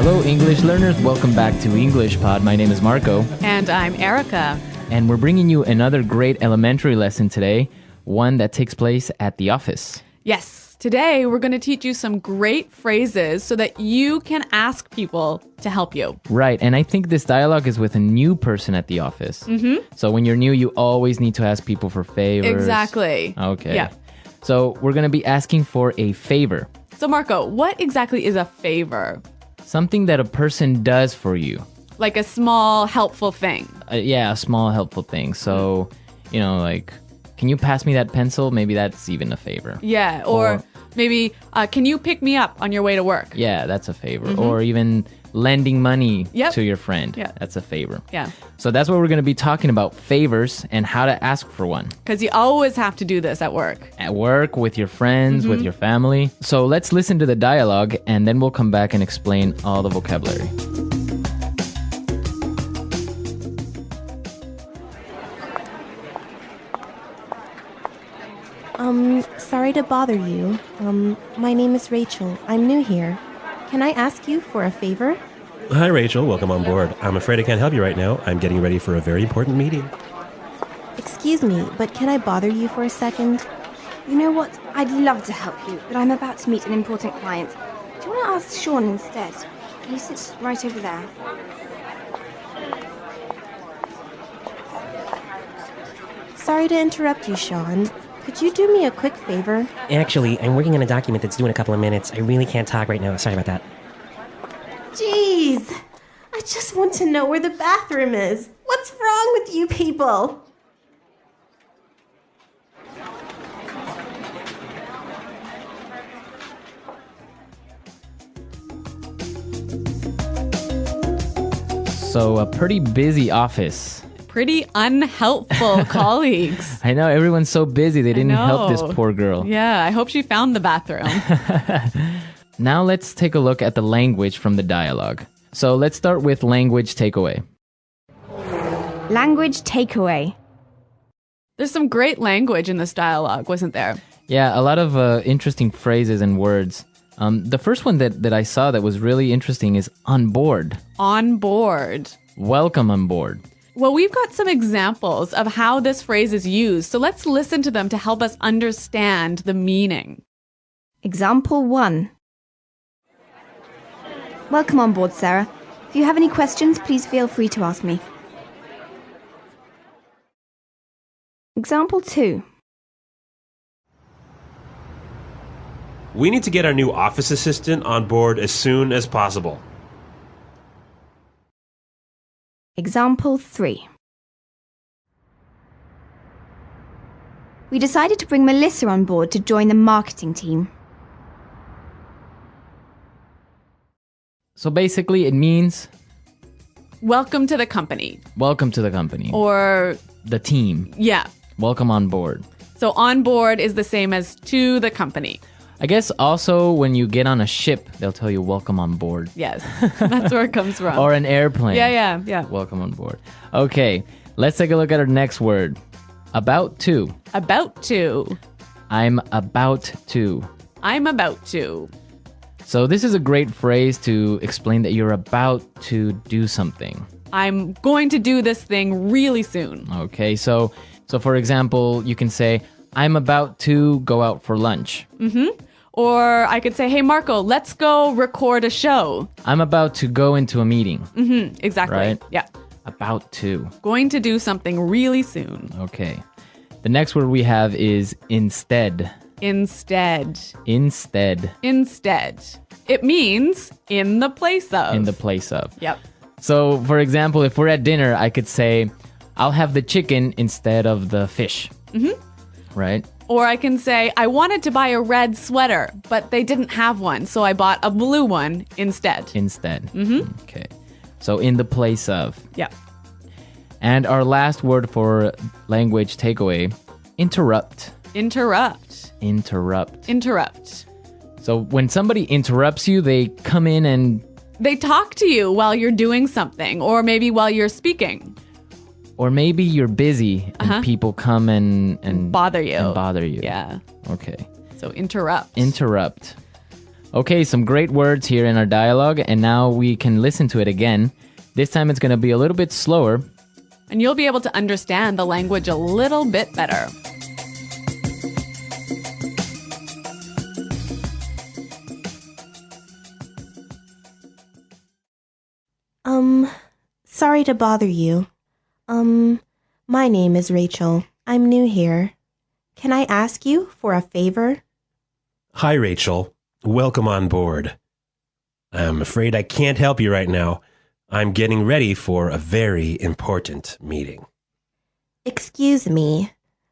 Hello, English learners. Welcome back to English Pod. My name is Marco. And I'm Erica. And we're bringing you another great elementary lesson today, one that takes place at the office. Yes, today we're going to teach you some great phrases so that you can ask people to help you. Right, and I think this dialogue is with a new person at the office. Mm-hmm. So when you're new, you always need to ask people for favors. Exactly. Okay. Yeah. So we're going to be asking for a favor. So Marco, what exactly is a favor? Something that a person does for you. Like a small, helpful thing. Yeah, a small, helpful thing. So, like, can you pass me that pencil? Maybe that's even a favor. Yeah, or maybe, can you pick me up on your way to work? Yeah, that's a favor. Mm-hmm. Or even lending money to your friend. Yeah. That's a favor. Yeah. So that's what we're going to be talking about, favors and how to ask for one. Because you always have to do this at work. At work, with your friends, with your family. So let's listen to the dialogue and then we'll come back and explain all the vocabulary. Sorry to bother you. My name is Rachel. I'm new here. Can I ask you for a favor? Hi, Rachel. Welcome on board. I'm afraid I can't help you right now. I'm getting ready for a very important meeting. Excuse me, but can I bother you for a second? You know what? I'd love to help you, but I'm about to meet an important client. Do you want to ask Sean instead? He sits right over there. Sorry to interrupt you, Sean. Could you do me a quick favor? Actually, I'm working on a document that's due in a couple of minutes. I really can't talk right now. Sorry about that. Jeez! I just want to know where the bathroom is. What's wrong with you people? So a pretty busy office. Pretty unhelpful colleagues. I know, everyone's so busy they didn't help this poor girl. Yeah, I hope she found the bathroom. Now let's take a look at the language from the dialogue. So let's start with language takeaway. Language takeaway. There's some great language in this dialogue, wasn't there? Yeah, a lot of interesting phrases and words. The first one that I saw that was really interesting is on board. On board. Welcome on board. Well, we've got some examples of how this phrase is used, so let's listen to them to help us understand the meaning. Example 1. Welcome on board, Sarah. If you have any questions, please feel free to ask me. Example 2. We need to get our new office assistant on board as soon as possible. Example 3. We decided to bring Melissa on board to join the marketing team. So basically it means Welcome to the company. welcome to the company. Or, the team. yeah. Welcome on board. So on board is the same as to the company. I guess also when you get on a ship, they'll tell you welcome on board. Yes, that's where it comes from. Or an airplane. Yeah. Welcome on board. Okay, let's take a look at our next word. About to. About to. I'm about to. I'm about to. So this is a great phrase to explain that you're about to do something. I'm going to do this thing really soon. Okay, so for example, you can say, I'm about to go out for lunch. Mm-hmm. Or I could say, hey, Marco, let's go record a show. I'm about to go into a meeting. Mm-hmm. Exactly. Right? Yeah. About to. Going to do something really soon. Okay. The next word we have is instead. Instead. Instead. Instead. It means in the place of. In the place of. Yep. So, for example, if we're at dinner, I could say, I'll have the chicken instead of the fish. Mm-hmm. Right? Or I can say, I wanted to buy a red sweater, but they didn't have one, so I bought a blue one instead. Instead. Mm-hmm. Okay. So in the place of. Yeah. And our last word for language takeaway, interrupt. Interrupt. Interrupt. Interrupt. So when somebody interrupts you, they come in and... They talk to you while you're doing something, or maybe while you're speaking. Or maybe you're busy and people come and bother you. And bother you. Yeah. Okay. So interrupt. Interrupt. Okay, some great words here in our dialogue, and now we can listen to it again. This time it's going to be a little bit slower. And you'll be able to understand the language a little bit better. Sorry to bother you. My name is Rachel. I'm new here. Can I ask you for a favor? Hi, Rachel. Welcome on board. I'm afraid I can't help you right now. I'm getting ready for a very important meeting. Excuse me,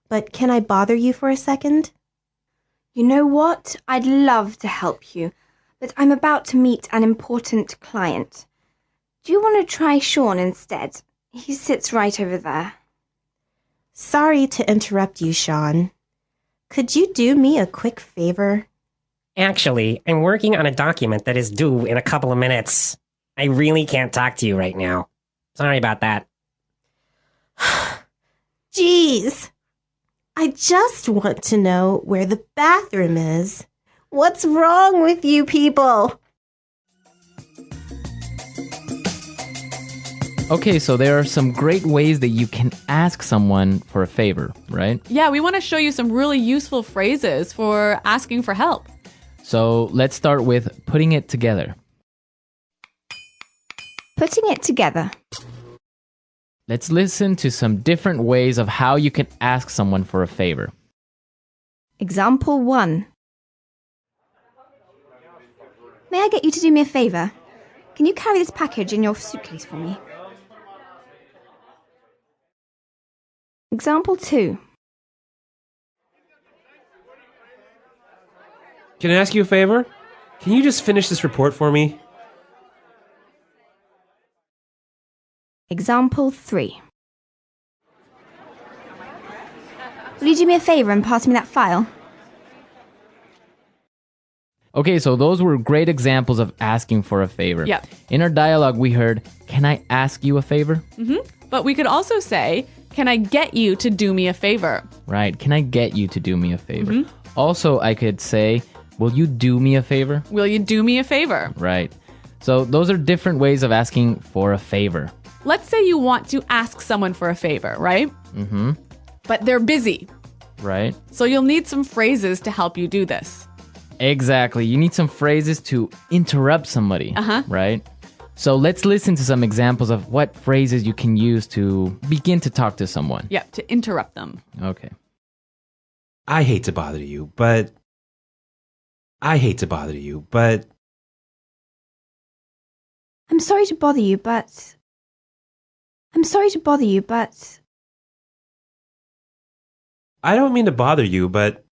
but can I bother you for a second? You know what? I'd love to help you, but I'm about to meet an important client. Do you want to try Sean instead? He sits right over there. Sorry to interrupt you, Sean. Could you do me a quick favor? Actually, I'm working on a document that is due in a couple of minutes. I really can't talk to you right now. Sorry about that. Jeez. I just want to know where the bathroom is. What's wrong with you people? Okay, so there are some great ways that you can ask someone for a favor, right? Yeah, we want to show you some really useful phrases for asking for help. So let's start with putting it together. Putting it together. Let's listen to some different ways of how you can ask someone for a favor. Example 1. May I get you to do me a favor? Can you carry this package in your suitcase for me? Example 2. Can I ask you a favor? Can you just finish this report for me? Example 3. Will you do me a favor and pass me that file? Okay, so those were great examples of asking for a favor. Yep. In our dialogue, we heard, "Can I ask you a favor?" But we could also say, can I get you to do me a favor? Right. Can I get you to do me a favor? Also, I could say, "Will you do me a favor?" Will you do me a favor? Right. So those are different ways of asking for a favor. Let's say you want to ask someone for a favor, right? Mm-hmm. But they're busy. Right. So you'll need some phrases to help you do this. Exactly. You need some phrases to interrupt somebody. Right? So let's listen to some examples of what phrases you can use to begin to talk to someone. Yeah, to interrupt them. Okay. I hate to bother you, but... I'm sorry to bother you, but... I don't mean to bother you, but...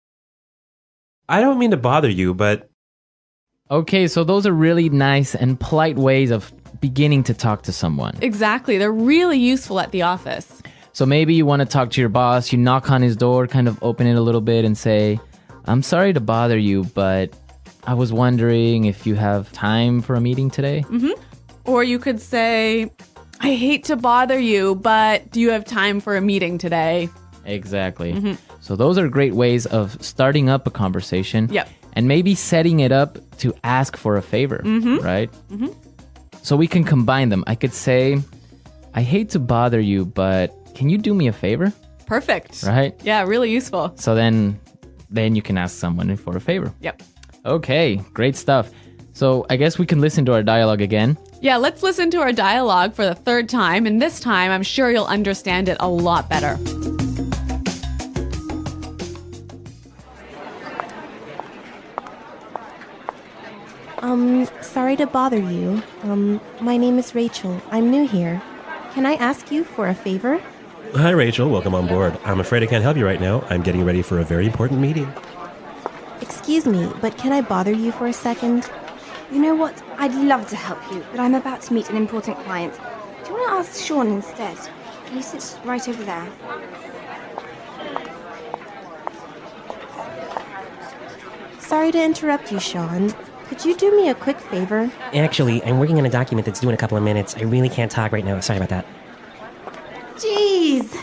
Okay, so those are really nice and polite ways of beginning to talk to someone. Exactly. They're really useful at the office. So maybe you want to talk to your boss, you knock on his door, kind of open it a little bit and say, "I'm sorry to bother you, but I was wondering if you have time for a meeting today?" Or you could say, "I hate to bother you, but do you have time for a meeting today?" Exactly. So those are great ways of starting up a conversation. Yep. And maybe setting it up to ask for a favor, right? So we can combine them. I could say, "I hate to bother you, but can you do me a favor?" Perfect. Right? Yeah, really useful. So then you can ask someone for a favor. Yep. Okay, great stuff. So I guess we can listen to our dialogue again. Yeah, let's listen to our dialogue for the third time. And this time, I'm sure you'll understand it a lot better. Sorry to bother you. My name is Rachel. I'm new here. Can I ask you for a favor? Hi, Rachel. Welcome on board. I'm afraid I can't help you right now. I'm getting ready for a very important meeting. Excuse me, but can I bother you for a second? You know what? I'd love to help you, but I'm about to meet an important client. Do you want to ask Sean instead? He sits right over there. Sorry to interrupt you, Sean. Could you do me a quick favor? Actually, I'm working on a document that's due in a couple of minutes. I really can't talk right now. Sorry about that. Jeez.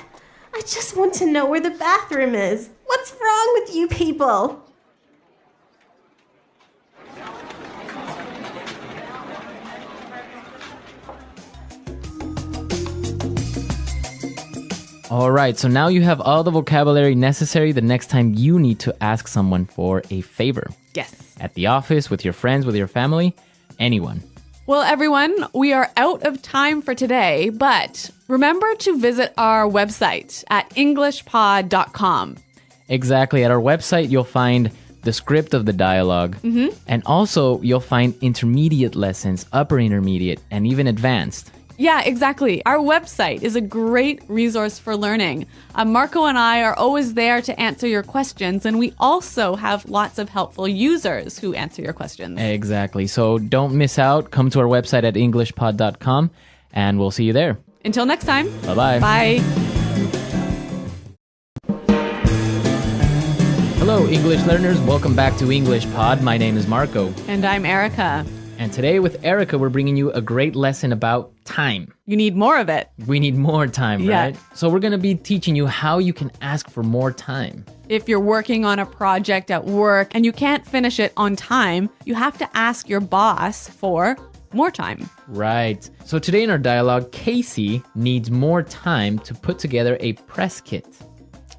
I just want to know where the bathroom is. What's wrong with you people? All right, so now you have all the vocabulary necessary the next time you need to ask someone for a favor. Yes. At the office, with your friends, with your family, anyone. Well, everyone, we are out of time for today, but remember to visit our website at englishpod.com. Exactly. At our website, you'll find the script of the dialogue. And also, you'll find intermediate lessons, upper intermediate, and even advanced. Yeah, exactly. Our website is a great resource for learning. Marco and I are always there to answer your questions, and we also have lots of helpful users who answer your questions. Exactly. So don't miss out. Come to our website at englishpod.com, and we'll see you there. Until next time. Bye-bye. Bye. Hello, English learners. Welcome back to English Pod. My name is Marco. And I'm Erica. And today with Erica, we're bringing you a great lesson about time. You need more of it. We need more time, Yeah. right? So we're going to be teaching you how you can ask for more time. If you're working on a project at work and you can't finish it on time, you have to ask your boss for more time. Right. So today in our dialogue, Casey needs more time to put together a press kit.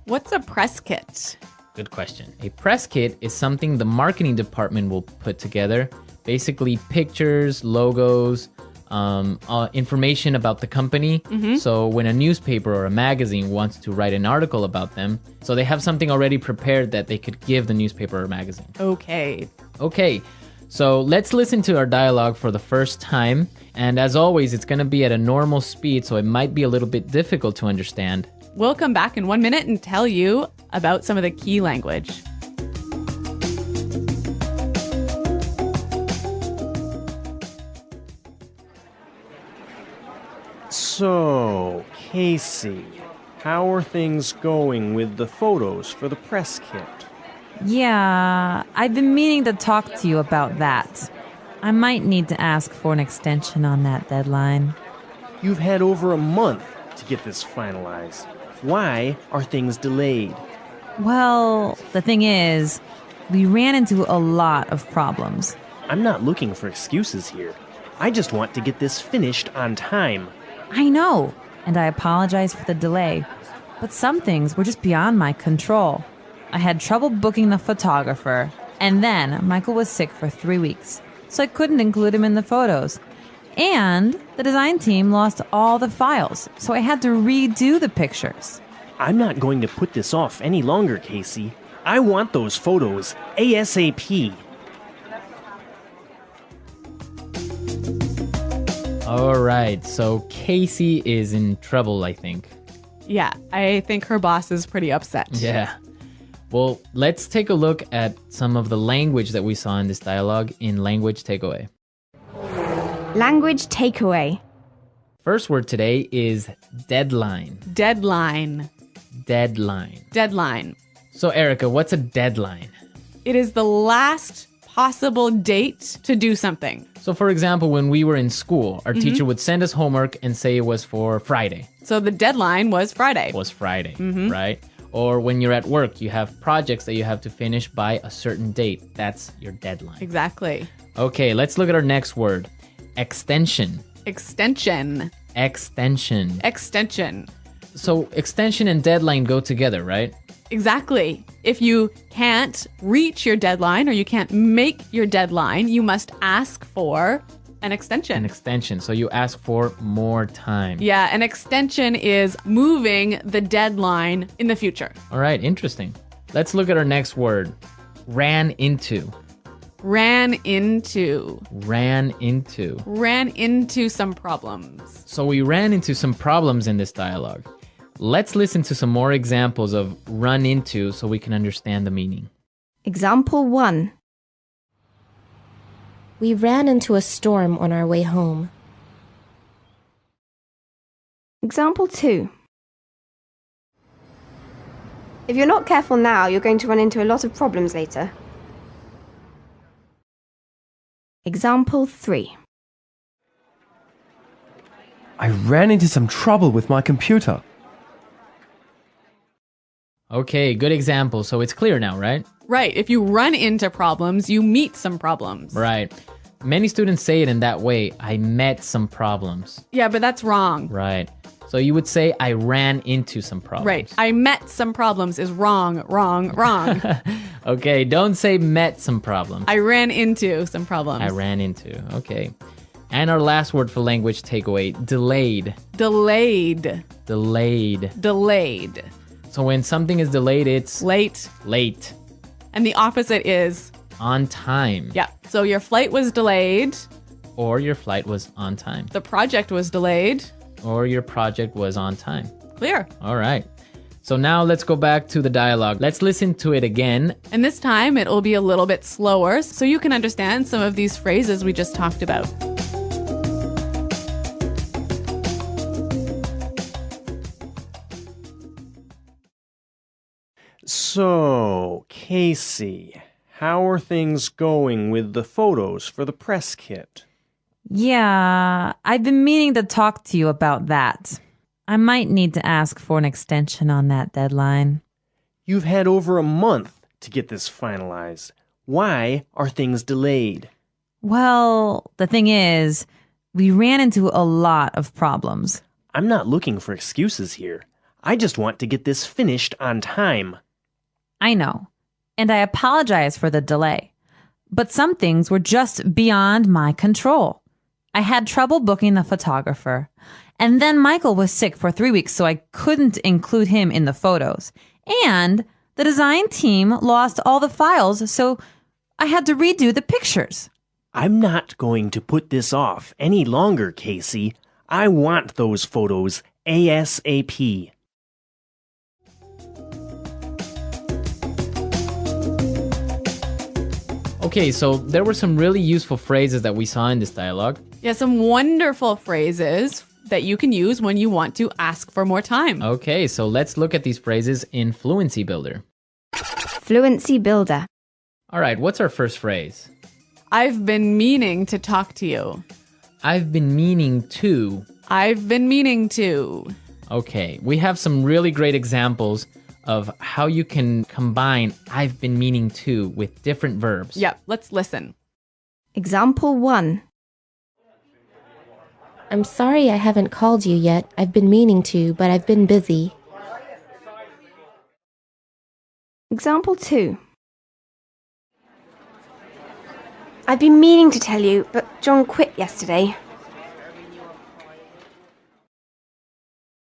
What's a press kit? Good question. A press kit is something the marketing department will put together. Basically pictures, logos, information about the company. So when a newspaper or a magazine wants to write an article about them, so they have something already prepared that they could give the newspaper or magazine. Okay. Okay, so let's listen to our dialogue for the first time. And as always, it's going to be at a normal speed, so it might be a little bit difficult to understand. We'll come back in 1 minute and tell you about some of the key language. So, Casey, how are things going with the photos for the press kit? Yeah, I've been meaning to talk to you about that. I might need to ask for an extension on that deadline. You've had over a month to get this finalized. Why are things delayed? Well, the thing is, we ran into a lot of problems. I'm not looking for excuses here. I just want to get this finished on time. I know, and I apologize for the delay, but some things were just beyond my control. I had trouble booking the photographer, and then Michael was sick for 3 weeks, so I couldn't include him in the photos. And the design team lost all the files, so I had to redo the pictures. I'm not going to put this off any longer, Casey. I want those photos ASAP. All right, so Casey is in trouble, I think. Yeah, I think her boss is pretty upset. Yeah. Well, let's take a look at some of the language that we saw in this dialogue in Language Takeaway. Language takeaway. First word today is deadline. Deadline. Deadline. Deadline. So, Erica, what's a deadline? It is the last possible date to do something. So, for example, when we were in school, our teacher would send us homework and say it was for Friday. So the deadline was Friday. Was Friday, right? Or when you're at work, you have projects that you have to finish by a certain date. That's your deadline. Exactly. Okay, let's look at our next word. Extension. Extension. Extension. Extension. So extension and deadline go together, right? Exactly. If you can't reach your deadline or you can't make your deadline, you must ask for an extension. An extension. So you ask for more time. Yeah, an extension is moving the deadline in the future. All right, interesting. Let's look at our next word. Ran into. Ran into. Ran into. Ran into some problems. So we ran into some problems in this dialogue. Let's listen to some more examples of run into so we can understand the meaning. Example 1. We ran into a storm on our way home. Example 2. If you're not careful now, you're going to run into a lot of problems later. Example 3. I ran into some trouble with my computer. Okay, good example. So it's clear now, right? Right. If you run into problems, you meet some problems. Right. Many students say it in that way. I met some problems. Yeah, but that's wrong. Right. So you would say, I ran into some problems. Right. I met some problems is wrong, wrong, wrong. Okay, don't say met some problems. I ran into some problems. I ran into. Okay. And our last word for language takeaway, delayed. Delayed. Delayed. Delayed. So when something is delayed, it's Late. late. And the opposite is, On time. yeah. So your flight was delayed. Or your flight was on time. The project was delayed. Or your project was on time. Clear. All right. So now let's go back to the dialogue. Let's listen to it again. And this time it'll be a little bit slower so you can understand some of these phrases we just talked about. So, Casey, how are things going with the photos for the press kit? Yeah, I've been meaning to talk to you about that. I might need to ask for an extension on that deadline. You've had over a month to get this finalized. Why are things delayed? Well, the thing is, we ran into a lot of problems. I'm not looking for excuses here. I just want to get this finished on time. I know, and I apologize for the delay. But some things were just beyond my control. I had trouble booking the photographer. And then Michael was sick for 3 weeks, so I couldn't include him in the photos. And the design team lost all the files, so I had to redo the pictures. I'm not going to put this off any longer, Casey. I want those photos ASAP. Okay, so there were some really useful phrases that we saw in this dialogue. Yeah, some wonderful phrases that you can use when you want to ask for more time. Okay, so let's look at these phrases in Fluency Builder. Fluency Builder. All right, what's our first phrase? I've been meaning to talk to you. I've been meaning to. I've been meaning to. Okay, we have some really great examples of how you can combine I've been meaning to with different verbs. Yep, let's listen. Example 1. I'm sorry I haven't called you yet. I've been meaning to, but I've been busy. Example 2. I've been meaning to tell you, but John quit yesterday.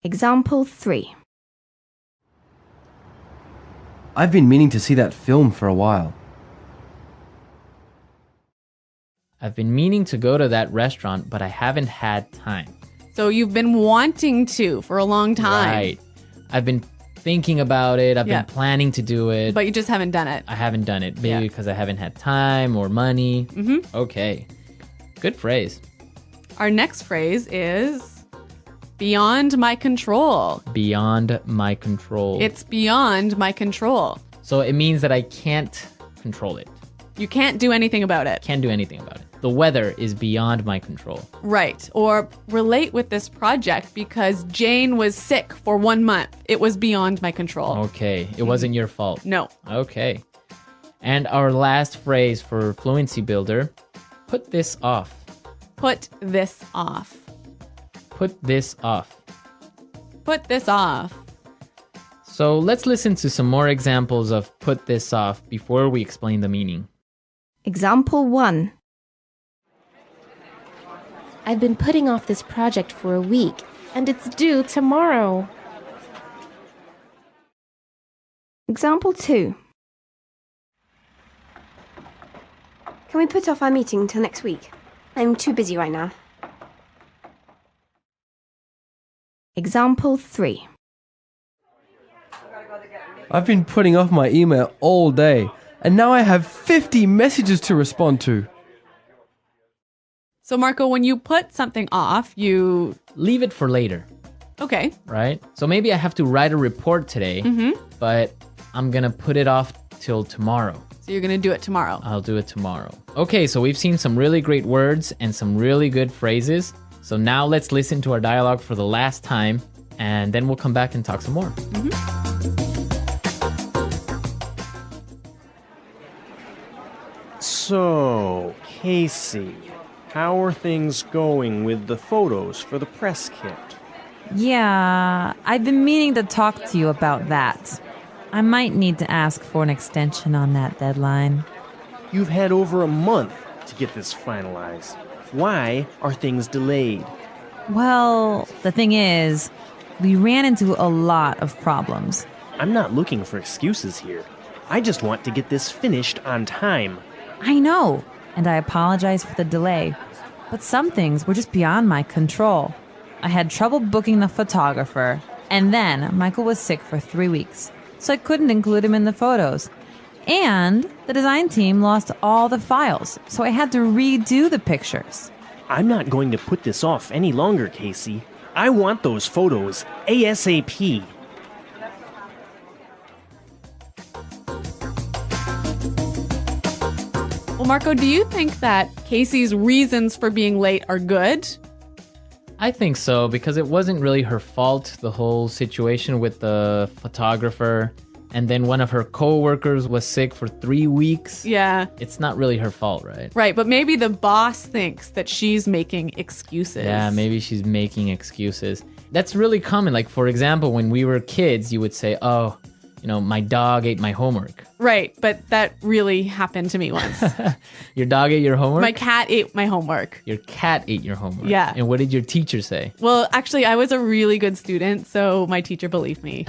Example 3. I've been meaning to see that film for a while. I've been meaning to go to that restaurant, but I haven't had time. So you've been wanting to for a long time. Right. I've been thinking about it. I've Yeah. been planning to do it. But you just haven't done it. I haven't done it. Maybe Yeah. because I haven't had time or money. Mm-hmm. Okay. Good phrase. Our next phrase is beyond my control. Beyond my control. It's beyond my control. So it means that I can't control it. You can't do anything about it. Can't do anything about it. The weather is beyond my control. Right. Or relate with this project because Jane was sick for 1 month. It was beyond my control. Okay. It wasn't your fault. No. Okay. And our last phrase for Fluency Builder, put this off. Put this off. Put this off. Put this off. So let's listen to some more examples of put this off before we explain the meaning. Example 1. I've been putting off this project for a week, and it's due tomorrow. Example 2. Can we put off our meeting till next week? I'm too busy right now. Example 3. I've been putting off my email all day, and now I have 50 messages to respond to. So, Marco, when you put something off, you... Leave it for later, Okay. right? So maybe I have to write a report today, but I'm going to put it off till tomorrow. So you're going to do it tomorrow. I'll do it tomorrow. Okay, so we've seen some really great words and some really good phrases. So now let's listen to our dialogue for the last time, and then we'll come back and talk some more. So, Casey, how are things going with the photos for the press kit? Yeah, I've been meaning to talk to you about that. I might need to ask for an extension on that deadline. You've had over a month to get this finalized. Why are things delayed? Well, the thing is, we ran into a lot of problems. I'm not looking for excuses here. I just want to get this finished on time. I know, and I apologize for the delay. But some things were just beyond my control. I had trouble booking the photographer, and then Michael was sick for 3 weeks, so I couldn't include him in the photos. And the design team lost all the files, so I had to redo the pictures. I'm not going to put this off any longer, Casey. I want those photos ASAP. Well, Marco, do you think that Casey's reasons for being late are good? I think so, because it wasn't really her fault, the whole situation with the photographer. And then one of her co-workers was sick for 3 weeks. Yeah. It's not really her fault, right? Right, but maybe the boss thinks that she's making excuses. Yeah, maybe she's making excuses. That's really common. Like, for example, when we were kids, you would say, oh, my dog ate my homework. Right, but that really happened to me once. Your dog ate your homework? My cat ate my homework. Your cat ate your homework? Yeah. And what did your teacher say? Well, actually, I was a really good student, so my teacher believed me.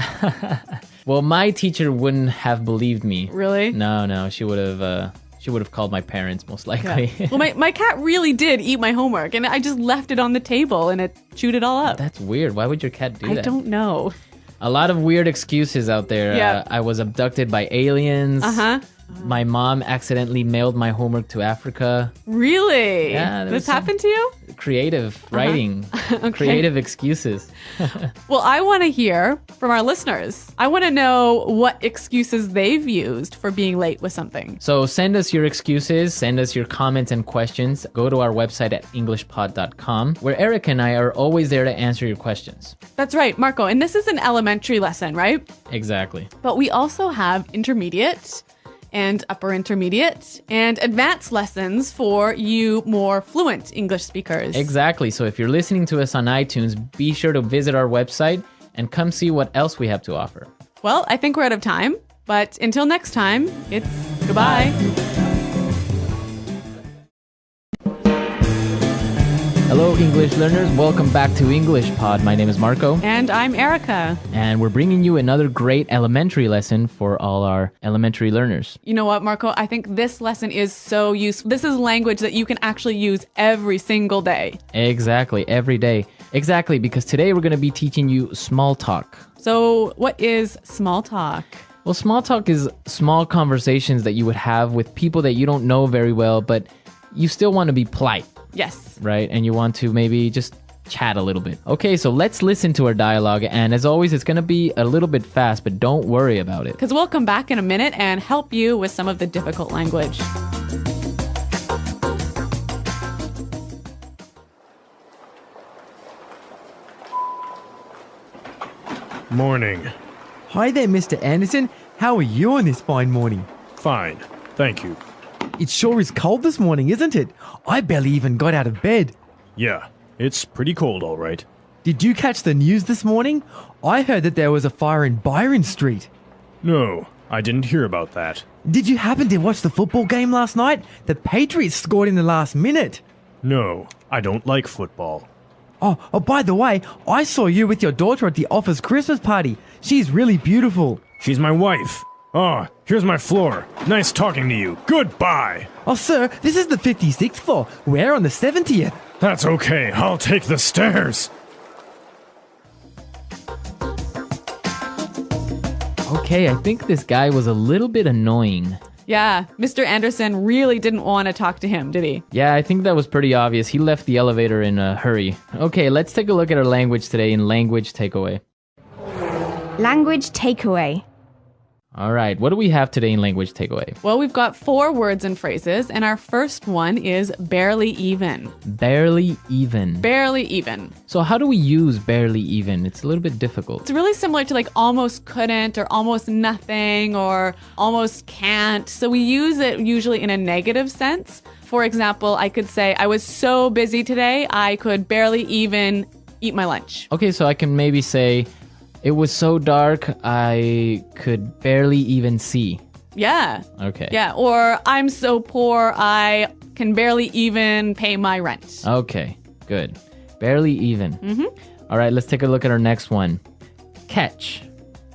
Well, my teacher wouldn't have believed me. Really? No, she would have called my parents, most likely. Yeah. Well, my cat really did eat my homework, and I just left it on the table, and it chewed it all up. That's weird. Why would your cat do that? I don't know. A lot of weird excuses out there. Yeah. I was abducted by aliens. Uh-huh. My mom accidentally mailed my homework to Africa. Really? Yeah. This happened to you? Creative writing. Okay. Creative excuses. Well, I want to hear from our listeners. I want to know what excuses they've used for being late with something. So send us your excuses, send us your comments and questions. Go to our website at englishpod.com, where Eric and I are always there to answer your questions. That's right, Marco. And this is an elementary lesson, right? Exactly. But we also have intermediate and upper intermediate and advanced lessons for you more fluent English speakers. Exactly. So if you're listening to us on iTunes, be sure to visit our website and come see what else we have to offer. Well, I think we're out of time, but until next time, it's goodbye. Hello, English learners. Welcome back to English Pod. My name is Marco. And I'm Erica. And we're bringing you another great elementary lesson for all our elementary learners. You know what, Marco? I think this lesson is so useful. This is language that you can actually use every single day. Exactly, every day. Exactly, because today we're going to be teaching you small talk. So what is small talk? Well, small talk is small conversations that you would have with people that you don't know very well, but you still want to be polite. Yes. Right? And you want to maybe just chat a little bit. Okay, so let's listen to our dialogue. And as always, it's going to be a little bit fast, but don't worry about it. Because we'll come back in a minute and help you with some of the difficult language. Morning. Hi there, Mr. Anderson. How are you on this fine morning? Fine. Thank you. It sure is cold this morning, isn't it? I barely even got out of bed. Yeah, it's pretty cold, all right. Did you catch the news this morning? I heard that there was a fire in Byron Street. No, I didn't hear about that. Did you happen to watch the football game last night? The Patriots scored in the last minute. No, I don't like football. Oh, by the way, I saw you with your daughter at the office Christmas party. She's really beautiful. She's my wife. Oh, here's my floor. Nice talking to you. Goodbye. Oh, sir, this is the 56th floor. We're on the 70th. That's okay. I'll take the stairs. Okay, I think this guy was a little bit annoying. Yeah, Mr. Anderson really didn't want to talk to him, did he? Yeah, I think that was pretty obvious. He left the elevator in a hurry. Okay, let's take a look at our language today in Language Takeaway. Language takeaway. All right, what do we have today in Language Takeaway? Well, we've got 4 words and phrases, and our first one is barely even. Barely even. Barely even. So how do we use barely even? It's a little bit difficult. It's really similar to like almost couldn't or almost nothing or almost can't. So we use it usually in a negative sense. For example, I could say, I was so busy today, I could barely even eat my lunch. Okay, so I can maybe say, it was so dark, I could barely even see. Yeah. Okay. Yeah. Or I'm so poor, I can barely even pay my rent. Okay, good. Barely even. All right, let's take a look at our next one. Catch.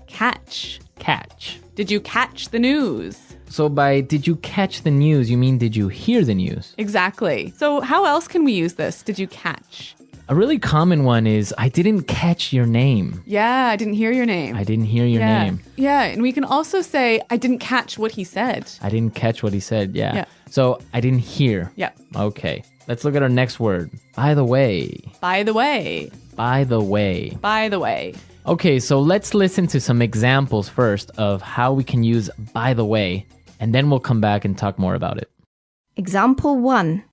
Catch. Catch. Did you catch the news? So by did you catch the news, you mean did you hear the news? Exactly. So how else can we use this? Did you catch? A really common one is I didn't catch your name. Yeah, I didn't hear your name. I didn't hear your name. Yeah, and we can also say I didn't catch what he said. I didn't catch what he said. Yeah. Yeah. So I didn't hear. Yeah. Okay. Let's look at our next word. By the way. By the way. By the way. By the way. Okay, so let's listen to some examples first of how we can use by the way, and then we'll come back and talk more about it. Example 1.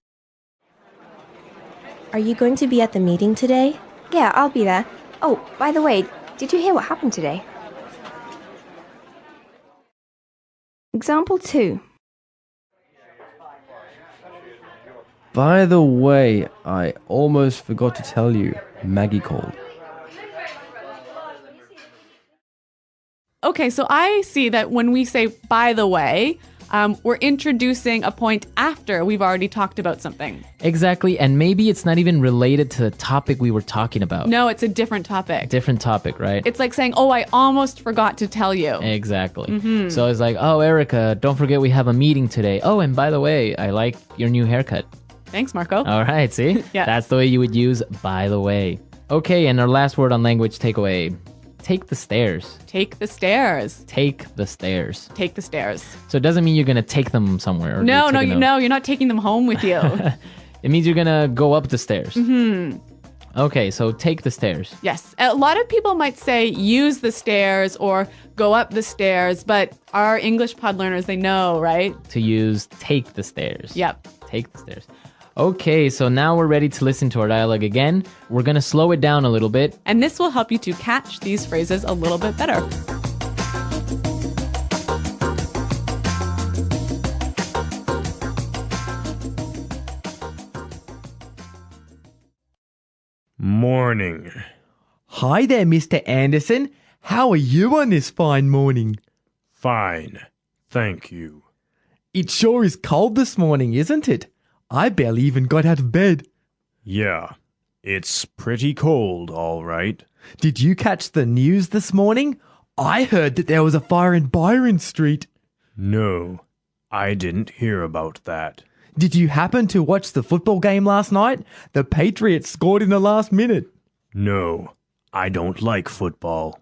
Are you going to be at the meeting today? Yeah, I'll be there. Oh, by the way, did you hear what happened today? Example 2. By the way, I almost forgot to tell you, Maggie called. Okay, so I see that when we say by the way, we're introducing a point after we've already talked about something. Exactly, and maybe it's not even related to the topic we were talking about. No, it's a different topic. Different topic, right? It's like saying, oh, I almost forgot to tell you. Exactly. So it's like, oh, Erica, don't forget we have a meeting today. Oh, and by the way, I like your new haircut. Thanks, Marco. All right, see? Yeah. That's the way you would use by the way. Okay, and our last word on language takeaway. Take the stairs. Take the stairs. Take the stairs. Take the stairs. So it doesn't mean you're going to take them somewhere. Or No, you're you're not taking them home with you. It means you're going to go up the stairs. Okay, so take the stairs. Yes. A lot of people might say use the stairs or go up the stairs, but our English pod learners, they know, right? To use take the stairs. Yep. Take the stairs. Okay, so now we're ready to listen to our dialogue again. We're going to slow it down a little bit. And this will help you to catch these phrases a little bit better. Morning. Hi there, Mr. Anderson. How are you on this fine morning? Fine. Thank you. It sure is cold this morning, isn't it? I barely even got out of bed. Yeah, it's pretty cold, all right. Did you catch the news this morning? I heard that there was a fire in Byron Street. No, I didn't hear about that. Did you happen to watch the football game last night? The Patriots scored in the last minute. No, I don't like football.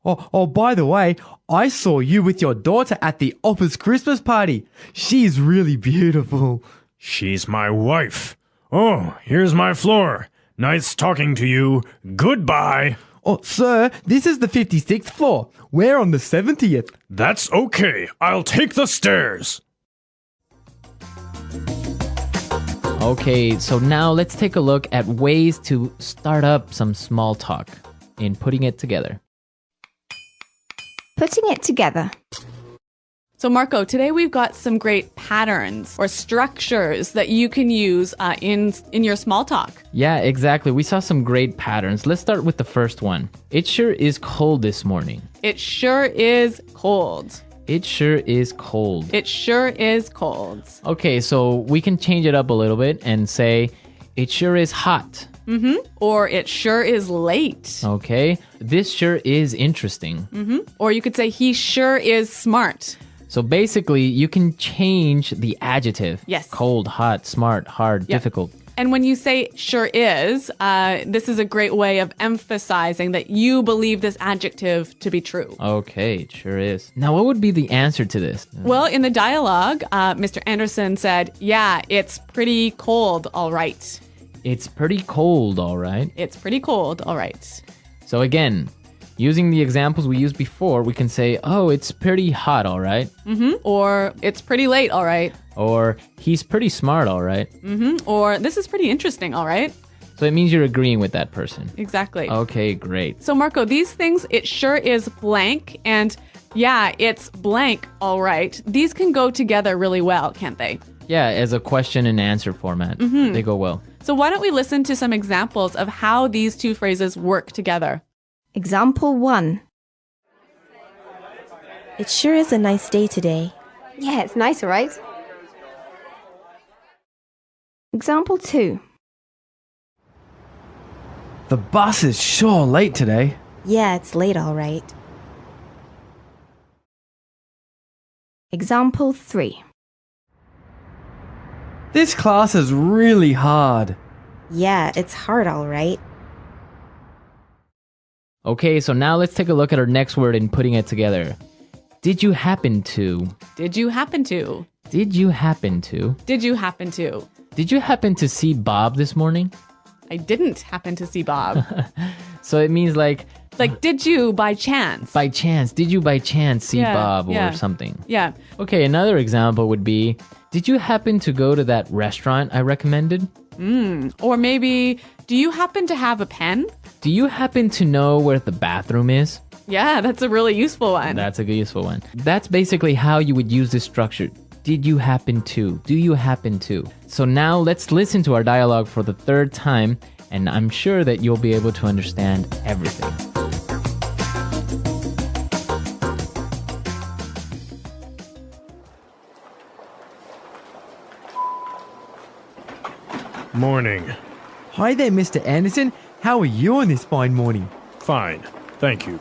Oh, by the way, I saw you with your daughter at the Oppa's Christmas party. She's really beautiful. She's my wife. Oh, here's my floor. Nice talking to you. Goodbye. Oh, sir, this is the 56th floor. We're on the 70th. That's okay. I'll take the stairs. Okay, so now let's take a look at ways to start up some small talk in putting it together. Putting it together. So Marco, today we've got some great patterns or structures that you can use in your small talk. Yeah, exactly. We saw some great patterns. Let's start with the first one. It sure is cold this morning. It sure is cold. It sure is cold. It sure is cold. Okay, so we can change it up a little bit and say, it sure is hot. Or it sure is late. Okay, this sure is interesting. Or you could say, he sure is smart. So basically, you can change the adjective. Yes. Cold, hot, smart, hard, difficult. And when you say sure is, this is a great way of emphasizing that you believe this adjective to be true. Okay, it sure is. Now, what would be the answer to this? Well, in the dialogue, Mr. Anderson said, yeah, it's pretty cold, all right. It's pretty cold, all right. It's pretty cold, all right. So again, using the examples we used before, we can say, oh, it's pretty hot, all right. Or it's pretty late, all right. Or he's pretty smart, all right. Or this is pretty interesting, all right. So it means you're agreeing with that person. Exactly. Okay, great. So Marco, these things, it sure is blank, and yeah, it's blank, all right. These can go together really well, can't they? Yeah, as a question and answer format. They go well. So why don't we listen to some examples of how these two phrases work together? Example 1. It sure is a nice day today. Yeah, it's nice, right? Example 2. The bus is sure late today. Yeah, it's late, all right. Example 3. This class is really hard. Yeah, it's hard, all right. Okay, so now let's take a look at our next word and putting it together. Did you happen to? Did you happen to? Did you happen to? Did you happen to? Did you happen to see Bob this morning? I didn't happen to see Bob. So it means like did you by chance? by chance. Did you by chance see Yeah, Bob or yeah. something? Yeah. Okay, another example would be, did you happen to go to that restaurant I recommended? Or maybe, do you happen to have a pen? Do you happen to know where the bathroom is? Yeah, that's a really useful one. That's a good useful one. That's basically how you would use this structure. Did you happen to? Do you happen to? So now let's listen to our dialogue for the third time, and I'm sure that you'll be able to understand everything. Morning. Hi there, Mr. Anderson. How are you on this fine morning? Fine. Thank you.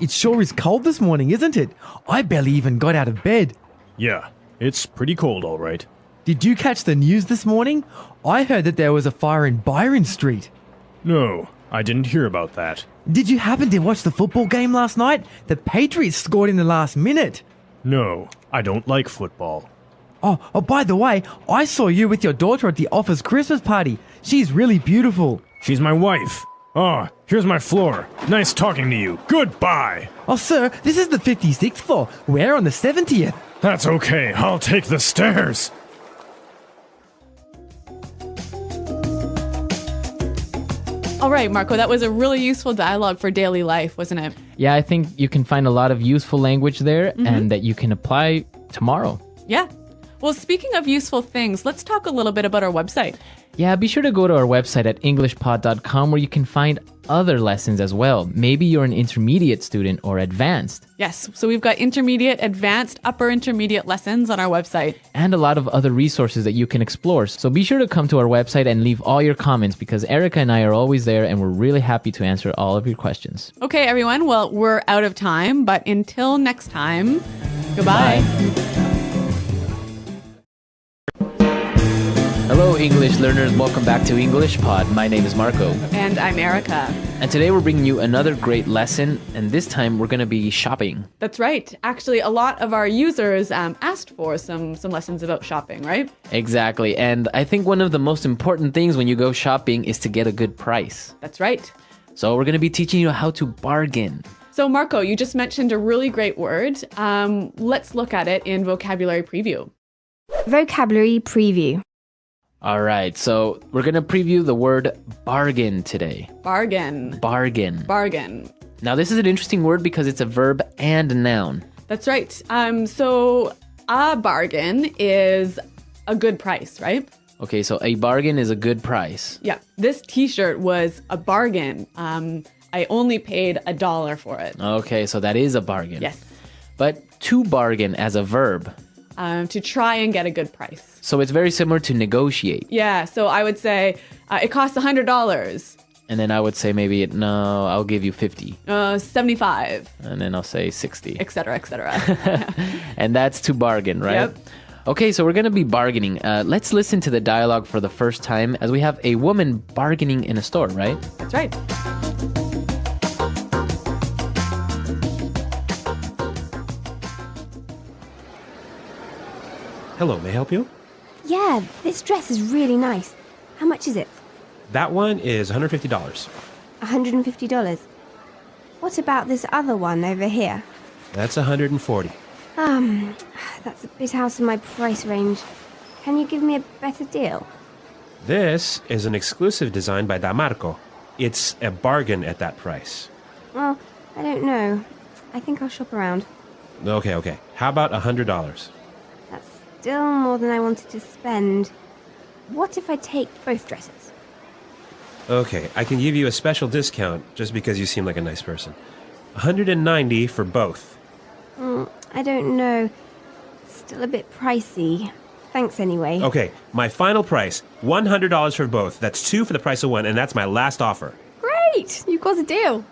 It sure is cold this morning, isn't it? I barely even got out of bed. Yeah, it's pretty cold, all right. Did you catch the news this morning? I heard that there was a fire in Byron Street. No, I didn't hear about that. Did you happen to watch the football game last night? The Patriots scored in the last minute. No, I don't like football. Oh, by the way, I saw you with your daughter at the office Christmas party. She's really beautiful. She's my wife. Oh, here's my floor. Nice talking to you. Goodbye. Oh, sir, this is the 56th floor. We're on the 70th. That's okay. I'll take the stairs. All right, Marco, that was a really useful dialogue for daily life, wasn't it? Yeah, I think you can find a lot of useful language there and that you can apply tomorrow. Yeah. Well, speaking of useful things, let's talk a little bit about our website. Yeah, be sure to go to our website at englishpod.com where you can find other lessons as well. Maybe you're an intermediate student or advanced. Yes, so we've got intermediate, advanced, upper intermediate lessons on our website. And a lot of other resources that you can explore. So be sure to come to our website and leave all your comments because Erica and I are always there and we're really happy to answer all of your questions. Okay, everyone, well, we're out of time, but until next time, goodbye. Hello, English learners. Welcome back to English Pod. My name is Marco. And I'm Erica. And today we're bringing you another great lesson. And this time we're going to be shopping. That's right. Actually, a lot of our users asked for some lessons about shopping, right? Exactly. And I think one of the most important things when you go shopping is to get a good price. That's right. So we're going to be teaching you how to bargain. So, Marco, you just mentioned a really great word. Let's look at it in vocabulary preview. Vocabulary preview. All right, so we're going to preview the word bargain today. Bargain. Bargain. Bargain. Now, this is an interesting word because it's a verb and a noun. That's right. So a bargain is a good price, right? Okay, so a bargain is a good price. Yeah. This t-shirt was a bargain. I only paid $1 for it. Okay, so that is a bargain. Yes. But to bargain as a verb. To try and get a good price. So it's very similar to negotiate. Yeah, so I would say it costs $100. And then I would say maybe, no, I'll give you 50. 75. And then I'll say 60. Et cetera, et cetera. And that's to bargain, right? Yep. Okay, so we're going to be bargaining. Let's listen to the dialogue for the first time as we have a woman bargaining in a store, right? That's right. Hello, may I help you? Yeah, this dress is really nice. How much is it? That one is $150. $150. What about this other one over here? That's $140. That's a bit out of my price range. Can you give me a better deal? This is an exclusive design by Damarco. It's a bargain at that price. Well, I don't know. I think I'll shop around. Okay. How about $100? That's still more than I wanted to spend. What if I take both dresses? Okay, I can give you a special discount just because you seem like a nice person. $190 for both. I don't know. Still a bit pricey. Thanks anyway. Okay, my final price, $100 for both. That's 2 for the price of 1, and that's my last offer. Great! You got a deal.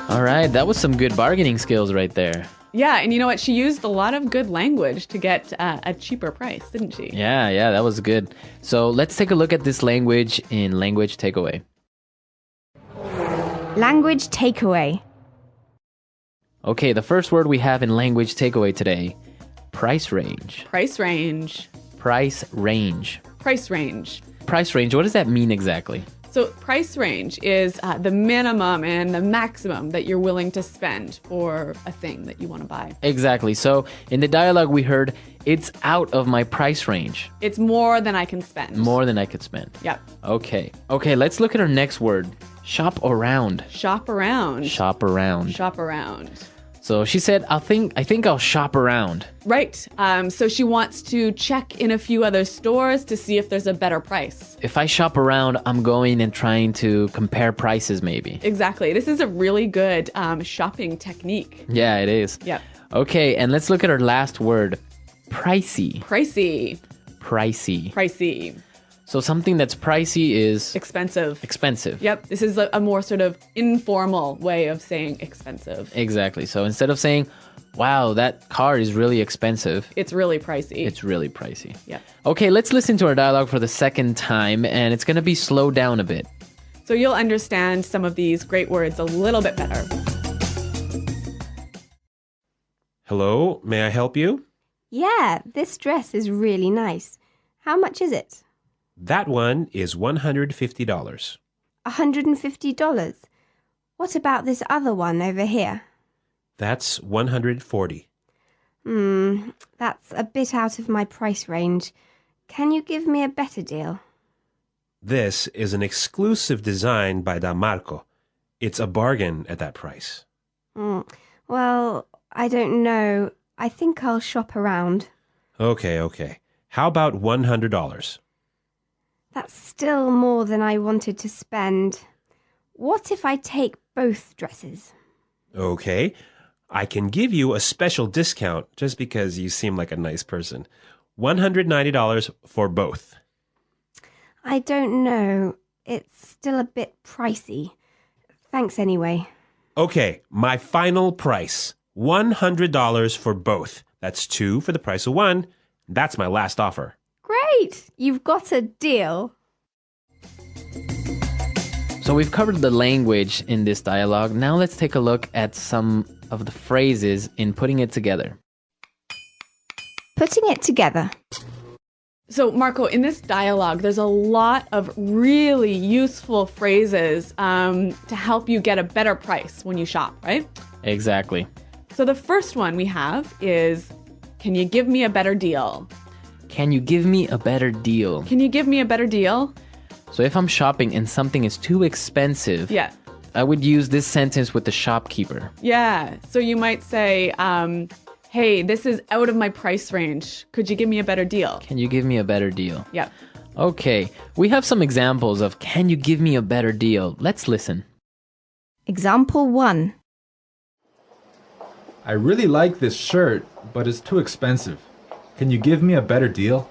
All right, that was some good bargaining skills right there. Yeah, and you know what? She used a lot of good language to get a cheaper price, didn't she? Yeah, that was good. So let's take a look at this language in Language Takeaway. Language takeaway. Okay, the first word we have in Language Takeaway today, price range. Price range. Price range. Price range. Price range, what does that mean exactly? So price range is the minimum and the maximum that you're willing to spend for a thing that you want to buy. Exactly. So in the dialogue we heard, it's out of my price range. It's more than I can spend. More than I could spend. Yep. Okay, let's look at our next word. Shop around. Shop around. Shop around. Shop around. So she said, I think I'll shop around. Right. So she wants to check in a few other stores to see if there's a better price. If I shop around, I'm going and trying to compare prices maybe. Exactly. This is a really good shopping technique. Yeah, it is. Yep. Okay, and let's look at our last word. Pricey. Pricey. Pricey. Pricey. So something that's pricey is... Expensive. Expensive. Yep. This is a more sort of informal way of saying expensive. Exactly. So instead of saying, wow, that car is really expensive. It's really pricey. It's really pricey. Yep. Okay, let's listen to our dialogue for the second time, and it's going to be slowed down a bit. So you'll understand some of these great words a little bit better. Hello, may I help you? Yeah, this dress is really nice. How much is it? That one is $150. $150. What about this other one over here? That's $140. That's a bit out of my price range. Can you give me a better deal? This is an exclusive design by Da Marco. It's a bargain at that price. Well, I don't know. I think I'll shop around. Okay. How about $100? That's still more than I wanted to spend. What if I take both dresses? Okay. I can give you a special discount just because you seem like a nice person. $190 for both. I don't know. It's still a bit pricey. Thanks anyway. Okay, my final price. $100 for both. That's 2 for the price of 1. That's my last offer. Great! You've got a deal. So we've covered the language in this dialogue. Now let's take a look at some of the phrases in putting it together. Putting it together. So, Marco, in this dialogue, there's a lot of really useful phrases to help you get a better price when you shop, right? Exactly. So the first one we have is, can you give me a better deal? Can you give me a better deal? Can you give me a better deal? So if I'm shopping and something is too expensive, Yeah. I would use this sentence with the shopkeeper. Yeah. So you might say, hey, this is out of my price range. Could you give me a better deal? Can you give me a better deal? Yeah. Okay, we have some examples of can you give me a better deal? Let's listen. Example 1. I really like this shirt, but it's too expensive. Can you give me a better deal?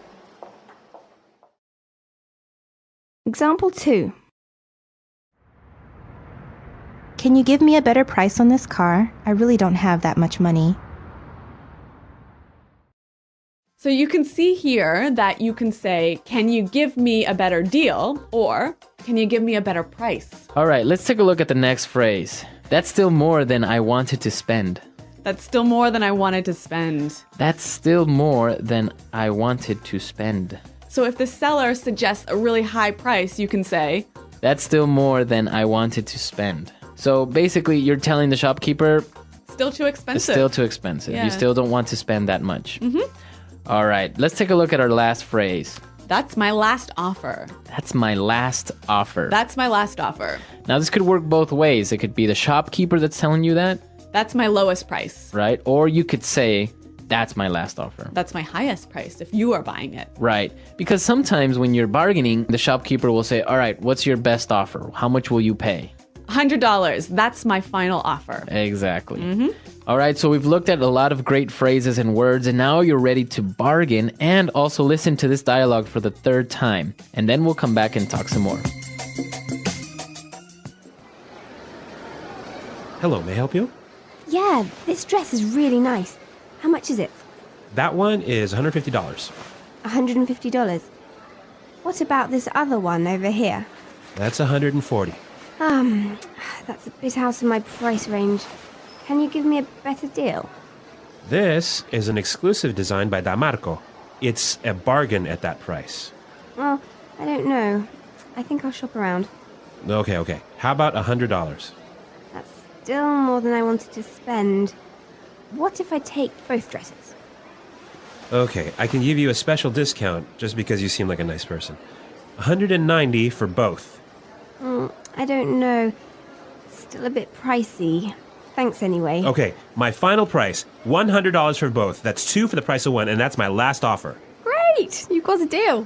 Example 2. Can you give me a better price on this car? I really don't have that much money. So you can see here that you can say, can you give me a better deal? Or can you give me a better price? All right, let's take a look at the next phrase. That's still more than I wanted to spend. That's still more than I wanted to spend. That's still more than I wanted to spend. So if the seller suggests a really high price, you can say, that's still more than I wanted to spend. So basically, you're telling the shopkeeper, still too expensive. it's still too expensive. Yeah. You still don't want to spend that much. Mm-hmm. All right, let's take a look at our last phrase. That's my last offer. That's my last offer. That's my last offer. Now, this could work both ways. It could be the shopkeeper that's telling you that. That's my lowest price. Right? Or you could say, that's my last offer. That's my highest price if you are buying it. Right. Because sometimes when you're bargaining, the shopkeeper will say, all right, what's your best offer? How much will you pay? $100. That's my final offer. Exactly. All right, so we've looked at a lot of great phrases and words, and now you're ready to bargain and also listen to this dialogue for the third time. And then we'll come back and talk some more. Hello, may I help you? Yeah, this dress is really nice. How much is it? That one is $150. $150. What about this other one over here? That's $140. That's a bit out of my price range. Can you give me a better deal? This is an exclusive design by Damarco. It's a bargain at that price. Well, I don't know. I think I'll shop around. Okay. How about $100? That's still more than I wanted to spend. What if I take both dresses? Okay, I can give you a special discount just because you seem like a nice person. $190 for both. I don't know. Still a bit pricey. Thanks anyway. Okay, my final price, $100 for both. That's 2 for the price of 1, and that's my last offer. Great! You've got a deal.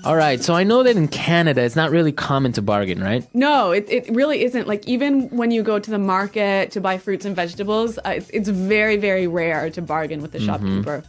All right, so I know that in Canada, it's not really common to bargain, right? No, it really isn't. Like, even when you go to the market to buy fruits and vegetables, it's very, very rare to bargain with the shopkeeper.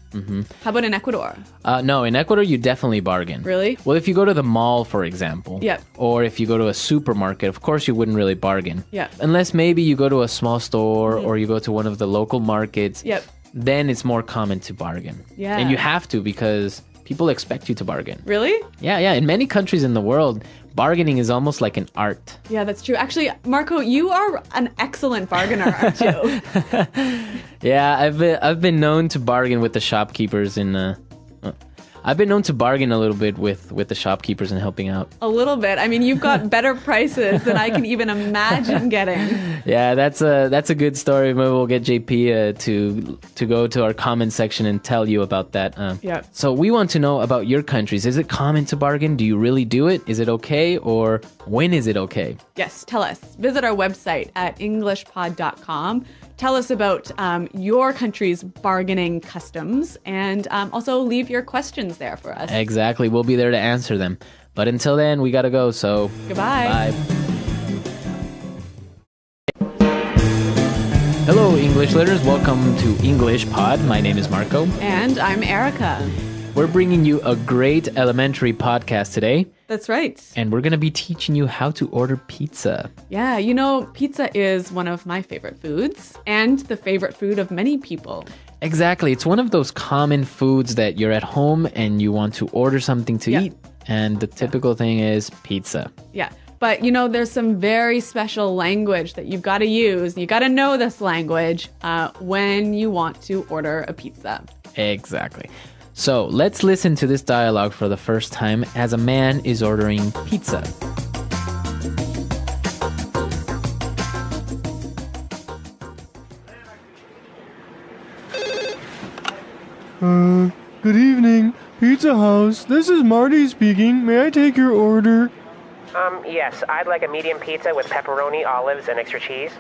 How about in Ecuador? No, in Ecuador, you definitely bargain. Really? Well, if you go to the mall, for example, Yep. or if you go to a supermarket, of course you wouldn't really bargain. Yep. Unless maybe you go to a small store or you go to one of the local markets. Yep. Then it's more common to bargain. Yeah. And you have to because people expect you to bargain. Really? Yeah. In many countries in the world, bargaining is almost like an art. Yeah, that's true. Actually, Marco, you are an excellent bargainer, aren't you? Yeah, I've been known to bargain with the shopkeepers I've been known to bargain a little bit with the shopkeepers and helping out. A little bit. I mean, you've got better prices than I can even imagine getting. Yeah, that's a good story. Maybe we'll get JP to go to our comment section and tell you about that. Yeah. So we want to know about your countries. Is it common to bargain? Do you really do it? Is it okay? Or when is it okay? Yes, tell us. Visit our website at englishpod.com. Tell us about your country's bargaining customs and also leave your questions there for us. Exactly. We'll be there to answer them. But until then, we got to go. So goodbye. Bye. Hello, English learners. Welcome to English Pod. My name is Marco. And I'm Erica. We're bringing you a great elementary podcast today. That's right. And we're going to be teaching you how to order pizza. Yeah, you know, pizza is one of my favorite foods and the favorite food of many people. Exactly. It's one of those common foods that you're at home and you want to order something to eat. And the typical thing is pizza. Yeah. But, you know, there's some very special language that you've got to use. You got to know this language when you want to order a pizza. Exactly. So let's listen to this dialogue for the first time as a man is ordering pizza. Good evening. Pizza House. This is Marty speaking. May I take your order? Yes, I'd like a medium pizza with pepperoni, olives, and extra cheese.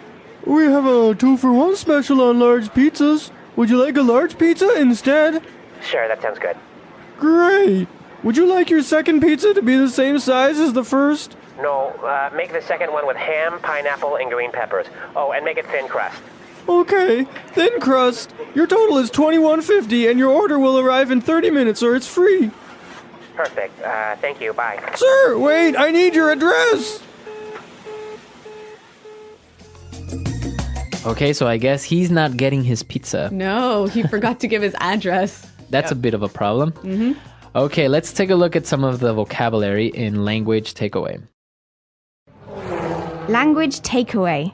We have a 2-for-1 special on large pizzas. Would you like a large pizza instead? Sure, that sounds good. Great. Would you like your second pizza to be the same size as the first? No, make the second one with ham, pineapple, and green peppers. Oh, and make it thin crust. Okay, thin crust. Your total is $21.50 and your order will arrive in 30 minutes or it's free. Perfect. Thank you. Bye. Sir, wait, I need your address. Okay, so I guess he's not getting his pizza. No, he forgot to give his address. That's a bit of a problem. Okay, let's take a look at some of the vocabulary in language takeaway. Language takeaway.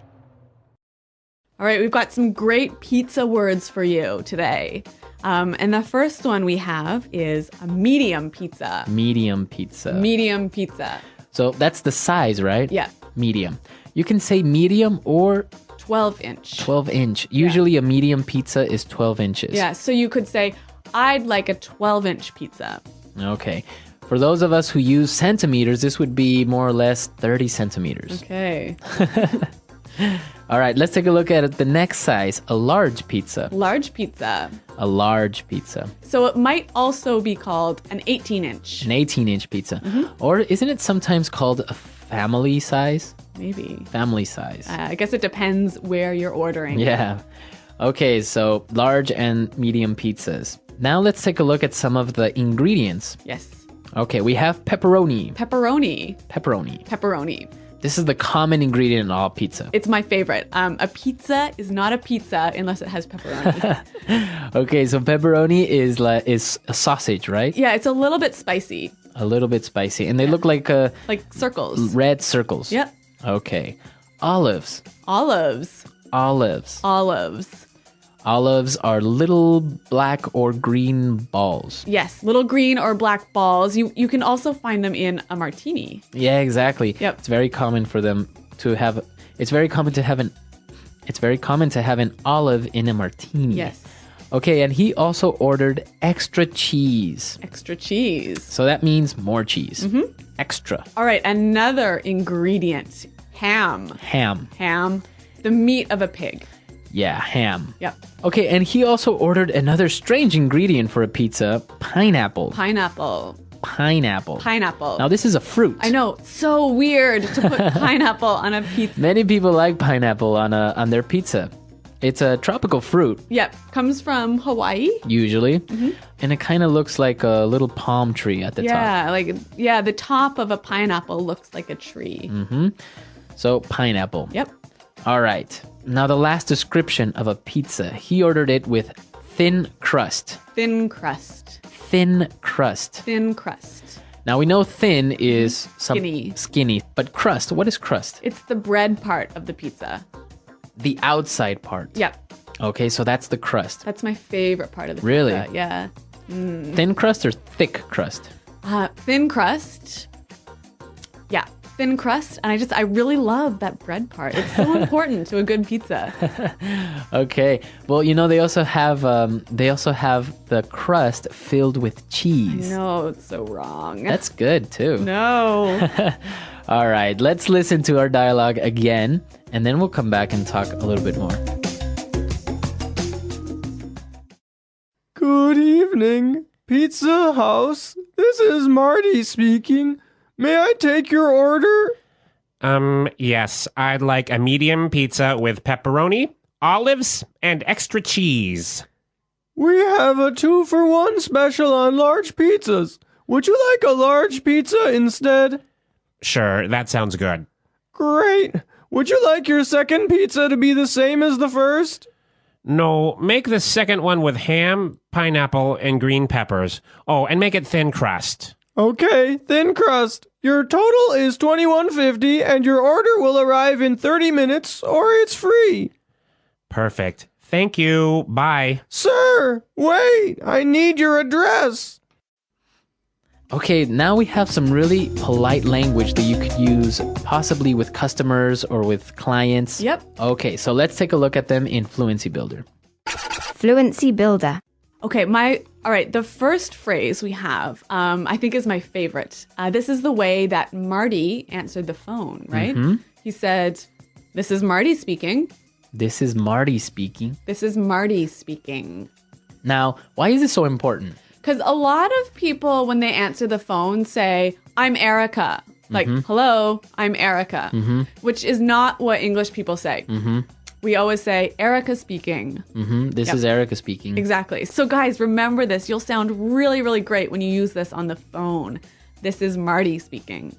All right, we've got some great pizza words for you today. And the first one we have is a medium pizza. Medium pizza. Medium pizza. So that's the size, right? Yeah. Medium. You can say medium or 12-inch. 12-inch. Usually a medium pizza is 12 inches. Yeah, so you could say, I'd like a 12-inch pizza. Okay. For those of us who use centimeters, this would be more or less 30 centimeters. Okay. All right, let's take a look at the next size, a large pizza. Large pizza. A large pizza. So it might also be called an 18-inch. An 18-inch pizza. Or isn't it sometimes called a family size? Maybe. Family size. I guess it depends where you're ordering. Yeah. Okay, so large and medium pizzas. Now let's take a look at some of the ingredients. Yes. Okay, we have pepperoni. Pepperoni. Pepperoni. Pepperoni. This is the common ingredient in all pizza. It's my favorite. A pizza is not a pizza unless it has pepperoni. Okay, so pepperoni is a sausage, right? Yeah, it's a little bit spicy. A little bit spicy. And they look like circles. Red circles. Yep. Okay. Olives. Olives. Olives. Olives. Olives are little black or green balls. Yes, little green or black balls. You can also find them in a martini. Yeah, exactly. Yep. It's very common for them to have it's very common to have an olive in a martini. Yes. Okay, and he also ordered extra cheese. Extra cheese. So that means more cheese. Extra. All right, another ingredient. Ham. Ham. Ham. The meat of a pig. Yeah, ham. Yep. Okay, and he also ordered another strange ingredient for a pizza, pineapple. Pineapple. Pineapple. Pineapple. Now, this is a fruit. I know. So weird to put pineapple on a pizza. Many people like pineapple on their pizza. It's a tropical fruit. Yep. Comes from Hawaii. Usually. And it kind of looks like a little palm tree at the top. Yeah, the top of a pineapple looks like a tree. So, pineapple. Yep. All right. Now, the last description of a pizza. He ordered it with thin crust. Thin crust. Thin crust. Thin crust. Now, we know thin is Skinny. But crust, what is crust? It's the bread part of the pizza. The outside part. Yep. Okay, so that's the crust. That's my favorite part of the Really? pizza. Yeah. Thin crust or thick crust? Thin crust. Yeah, thin crust. And I really love that bread part. It's so important to a good pizza. Okay. Well, they also have the crust filled with cheese. No, it's so wrong. That's good too. No. All right, let's listen to our dialogue again, and then we'll come back and talk a little bit more. Good evening, Pizza House. This is Marty speaking. May I take your order? Yes. I'd like a medium pizza with pepperoni, olives, and extra cheese. We have a 2-for-1 special on large pizzas. Would you like a large pizza instead? Sure, that sounds good. Great. Would you like your second pizza to be the same as the first? No, make the second one with ham, pineapple, and green peppers. Oh, and make it thin crust. Okay, thin crust. Your total is $21.50 and your order will arrive in 30 minutes or it's free. Perfect. Thank you. Bye. Sir, wait. I need your address. Okay, now we have some really polite language that you could use possibly with customers or with clients. Yep. Okay, so let's take a look at them in Fluency Builder. Fluency Builder. Okay, all right, the first phrase we have, I think is my favorite. This is the way that Marty answered the phone, right? He said, "This is Marty speaking." This is Marty speaking. This is Marty speaking. Now, why is this so important? Because a lot of people, when they answer the phone, say, "I'm Erica." Like, "Hello, I'm Erica," which is not what English people say. We always say, "Erica speaking." This is Erica speaking. Exactly. So guys, remember this. You'll sound really, really great when you use this on the phone. This is Marty speaking.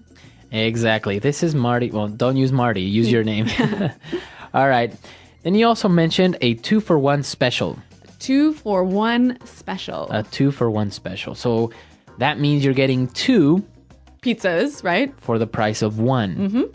Exactly. This is Marty. Well, don't use Marty. Use your name. All right. Then you also mentioned a 2-for-1 special. 2-for-1 special. A 2-for-1 special. So that means you're getting 2 pizzas, right? For the price of 1.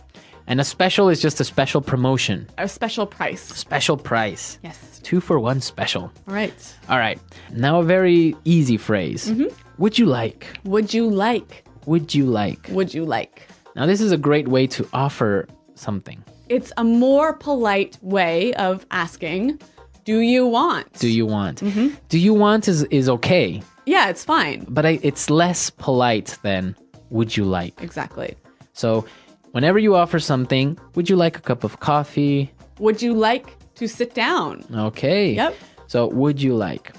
And a special is just a special promotion. A special price. Special price. Yes. 2-for-1 special. All right. All right. Now a very easy phrase. Would you like? Would you like? Would you like? Would you like? Now this is a great way to offer something. It's a more polite way of asking, do you want? Do you want? Do you want is okay. Yeah, it's fine. But it's less polite than would you like? Exactly. So whenever you offer something, would you like a cup of coffee? would you like to sit down? Okay. Yep. So, would you like?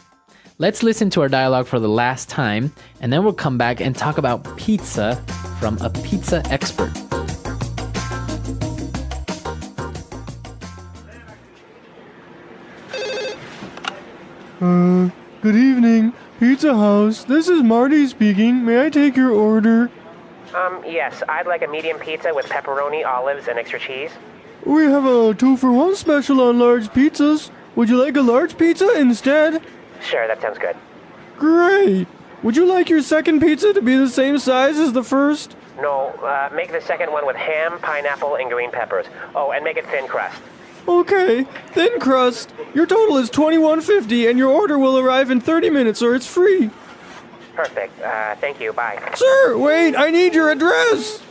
Let's listen to our dialogue for the last time, and then we'll come back and talk about pizza from a pizza expert. Good evening. Pizza House. This is Marty speaking. May I take your order? Yes, I'd like a medium pizza with pepperoni, olives, and extra cheese. We have a 2-for-1 special on large pizzas. Would you like a large pizza instead? Sure, that sounds good. Great. Would you like your second pizza to be the same size as the first? No, make the second one with ham, pineapple, and green peppers. Oh, and make it thin crust. Okay, thin crust. Your total is $21.50 and your order will arrive in 30 minutes or it's free. Perfect. Thank you. Bye. Sir, wait, I need your address.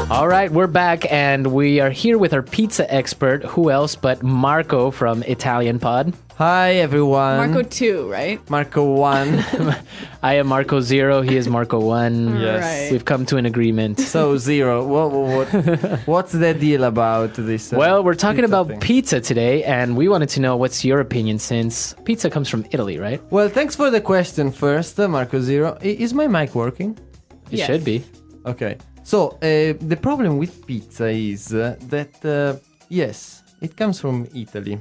All right, we're back, and we are here with our pizza expert. Who else but Marco from Italian Pod? Hi, everyone. Marco 2, right? Marco 1. I am Marco 0. He is Marco 1. Yes. Right. We've come to an agreement. So, 0. What's the deal about this? Well, we're talking pizza about thing? pizza today, and we wanted to know what's your opinion since pizza comes from Italy, right? Well, thanks for the question first, Marco 0. Is my mic working? It Yes. should be. Okay. So, the problem with pizza is that, yes, it comes from Italy.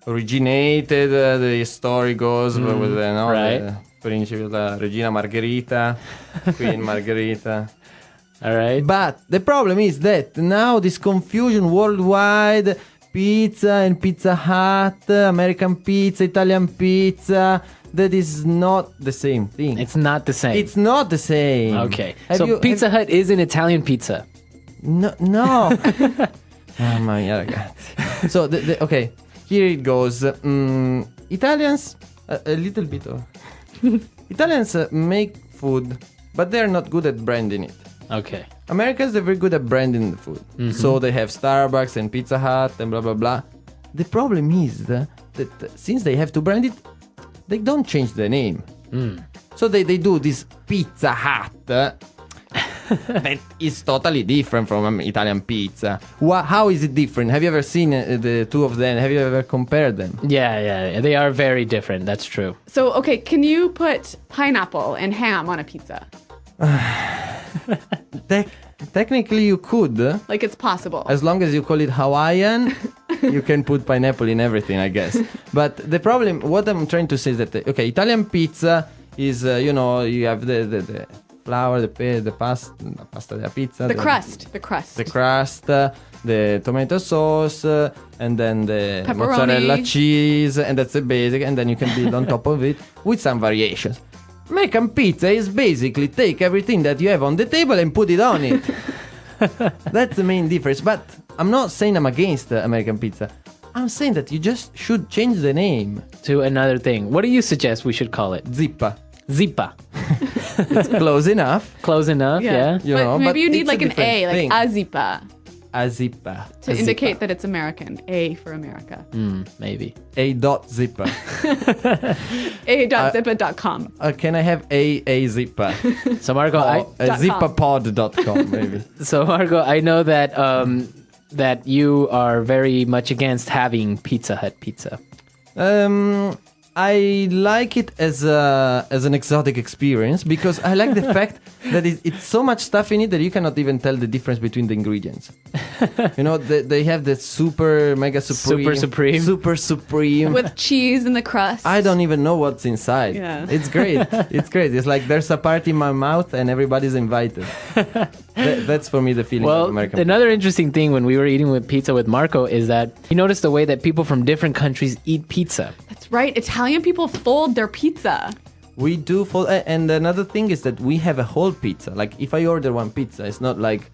Originated, the story goes with right. the Principe, la Regina Margherita, Queen Margherita. All right. But the problem is that now this confusion worldwide, pizza and Pizza Hut, American pizza, Italian pizza, that is not the same thing. It's not the same. It's not the same. Okay. So Pizza Hut is an Italian pizza. No. Oh my ragazzi. So, okay, here it goes. Italians, a little bit of... Italians make food, but they're not good at branding it. Okay. Americans, they're very good at branding the food. Mm-hmm. So they have Starbucks and Pizza Hut and blah, blah, blah. The problem is that since they have to brand it, they don't change the name. So they do this Pizza Hut that is totally different from Italian pizza. How is it different? Have you ever seen the two of them? Have you ever compared them? Yeah. They are very different. That's true. So, okay, can you put pineapple and ham on a pizza? Technically, you could. Like it's possible. As long as you call it Hawaiian, you can put pineapple in everything, I guess. But the problem, what I'm trying to say is that, okay, Italian pizza is, you have the flour, the pasta della pizza. The crust. The crust, the tomato sauce, and then the Pepperoni. mozzarella cheese, and that's the basic, and then you can build on top of it with some variations. American pizza is basically take everything that you have on the table and put it on it. That's the main difference. But I'm not saying I'm against American pizza. I'm saying that you just should change the name to another thing. What do you suggest we should call it? Zippa. Zippa. It's close enough. Close enough, yeah. But maybe you need it's like a an different A, like thing. Azippa, Azippa. to indicate that it's American. A for America. Maybe. A.zippa. A.zippa.com. Can I have a zippa? So Marco, zippapod.com maybe. So Marco, I know that that you are very much against having Pizza Hut pizza. I like it as an exotic experience because I like the fact that it's so much stuff in it that you cannot even tell the difference between the ingredients. They have the super mega supreme, super supreme With cheese in the crust. I don't even know what's inside. Yeah. It's great. It's great. It's like there's a party in my mouth and everybody's invited. That's for me the feeling of American pizza. Another interesting thing when we were eating with pizza with Marco is that you notice the way that people from different countries eat pizza. That's right. Italian people fold their pizza. We do fold, and another thing is that we have a whole pizza. Like if I order one pizza, it's not like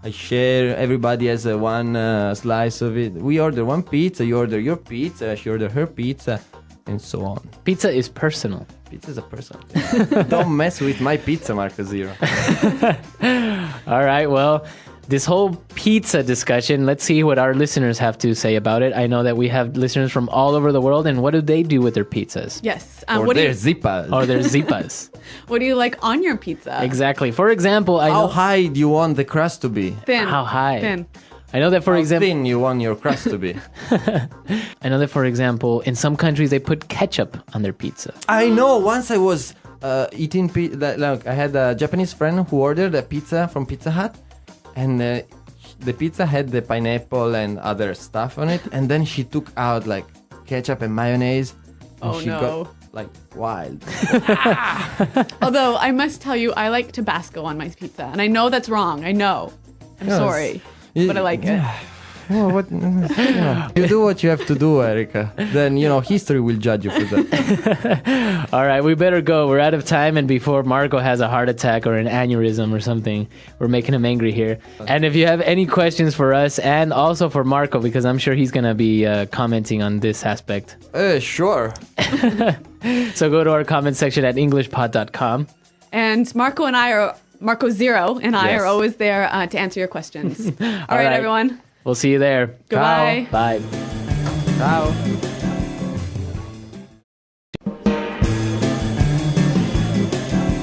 I share. Everybody has one slice of it. We order one pizza. You order your pizza. She order her pizza, and so on. Pizza is personal. Pizza is a personal. Don't mess with my pizza, Marco Zero. All right. Well, this whole pizza discussion, let's see what our listeners have to say about it. I know that we have listeners from all over the world, and what do they do with their pizzas? Yes. Or their zipas. Or their zipas. What do you like on your pizza? Exactly. For example, How high do you want the crust to be? Thin. How high? Thin. I know that, for How example, thin you want your crust to be? I know that, for example, in some countries they put ketchup on their pizza. I know. Once I was eating look, I had a Japanese friend who ordered a pizza from Pizza Hut, and the pizza had the pineapple and other stuff on it, and then she took out like ketchup and mayonnaise, and Oh, she no. got like wild. Although I must tell you, I like Tabasco on my pizza, and I know that's wrong. I know. I'm Yes. sorry, but I like it. Well, what, you do what you have to do, Erica. Then, history will judge you for that. All right, we better go. We're out of time, and before Marco has a heart attack or an aneurysm or something, we're making him angry here. And if you have any questions for us and also for Marco, because I'm sure he's going to be commenting on this aspect. Sure. So go to our comment section at englishpod.com. And Marco Zero and I Yes. are always there to answer your questions. All right, everyone. We'll see you there. Goodbye. Ciao. Bye. Ciao.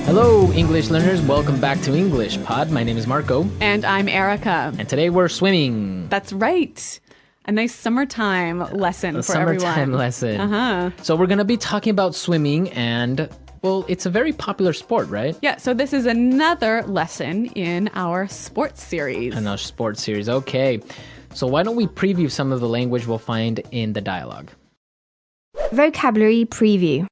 Hello, English learners. Welcome back to English Pod. My name is Marco. And I'm Erica. And today we're swimming. That's right. A nice summertime lesson A for summertime everyone. lesson. Uh-huh. So we're going to be talking about swimming and, well, it's a very popular sport, right? Yeah, so this is another lesson in our sports series. In our sports series. Okay. So why don't we preview some of the language we'll find in the dialogue? Vocabulary preview.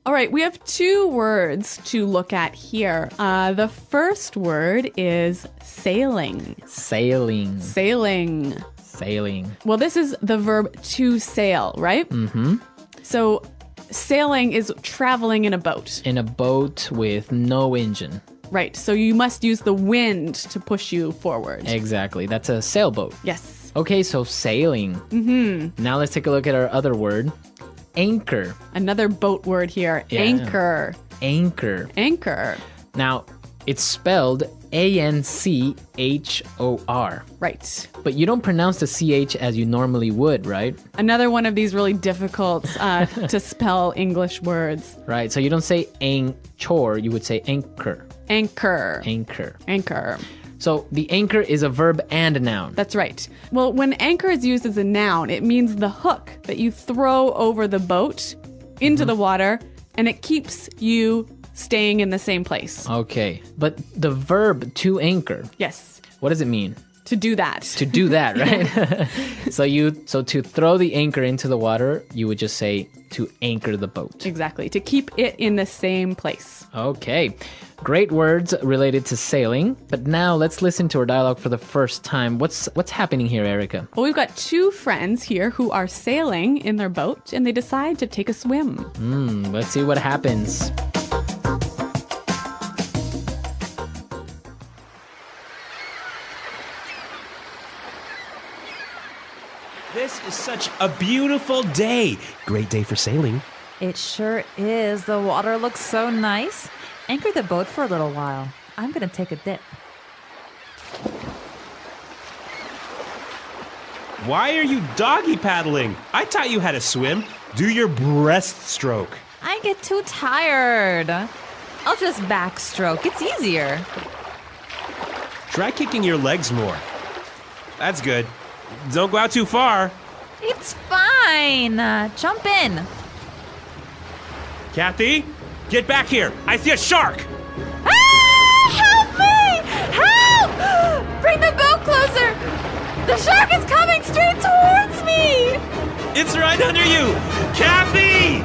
All right, we have two words to look at here. The first word is sailing. Sailing. Sailing. Sailing. Well, this is the verb to sail, right? Mm-hmm. So sailing is traveling in a boat. In a boat with no engine. Right, so you must use the wind to push you forward. Exactly. That's a sailboat. Yes. Okay, so sailing. Mm-hmm. Now let's take a look at our other word. Anchor. Another boat word here. Yeah. Anchor. Anchor. Anchor. Now, it's spelled Anchor. Right. But you don't pronounce the CH as you normally would, right? Another one of these really difficult to spell English words. Right. So you don't say anchor, you would say anchor. Anchor. Anchor. Anchor. So the anchor is a verb and a noun. That's right. Well, when anchor is used as a noun, it means the hook that you throw over the boat into the water, and it keeps you staying in the same place. Okay. But the verb to anchor, Yes. what does it mean? To do that. To do that, right? So to throw the anchor into the water, you would just say to anchor the boat. Exactly. To keep it in the same place. Okay. Great words related to sailing. But now let's listen to our dialogue for the first time. What's happening here, Erica? Well, we've got two friends here who are sailing in their boat, and they decide to take a swim. Let's see what happens. This is such a beautiful day. Great day for sailing. It sure is. The water looks so nice. Anchor the boat for a little while. I'm going to take a dip. Why are you doggy paddling? I taught you how to swim. Do your breaststroke. I get too tired. I'll just backstroke. It's easier. Try kicking your legs more. That's good. Don't go out too far. It's fine. Jump in. Kathy, get back here. I see a shark. Ah! Help me! Help! Bring the boat closer. The shark is coming straight towards me. It's right under you. Kathy!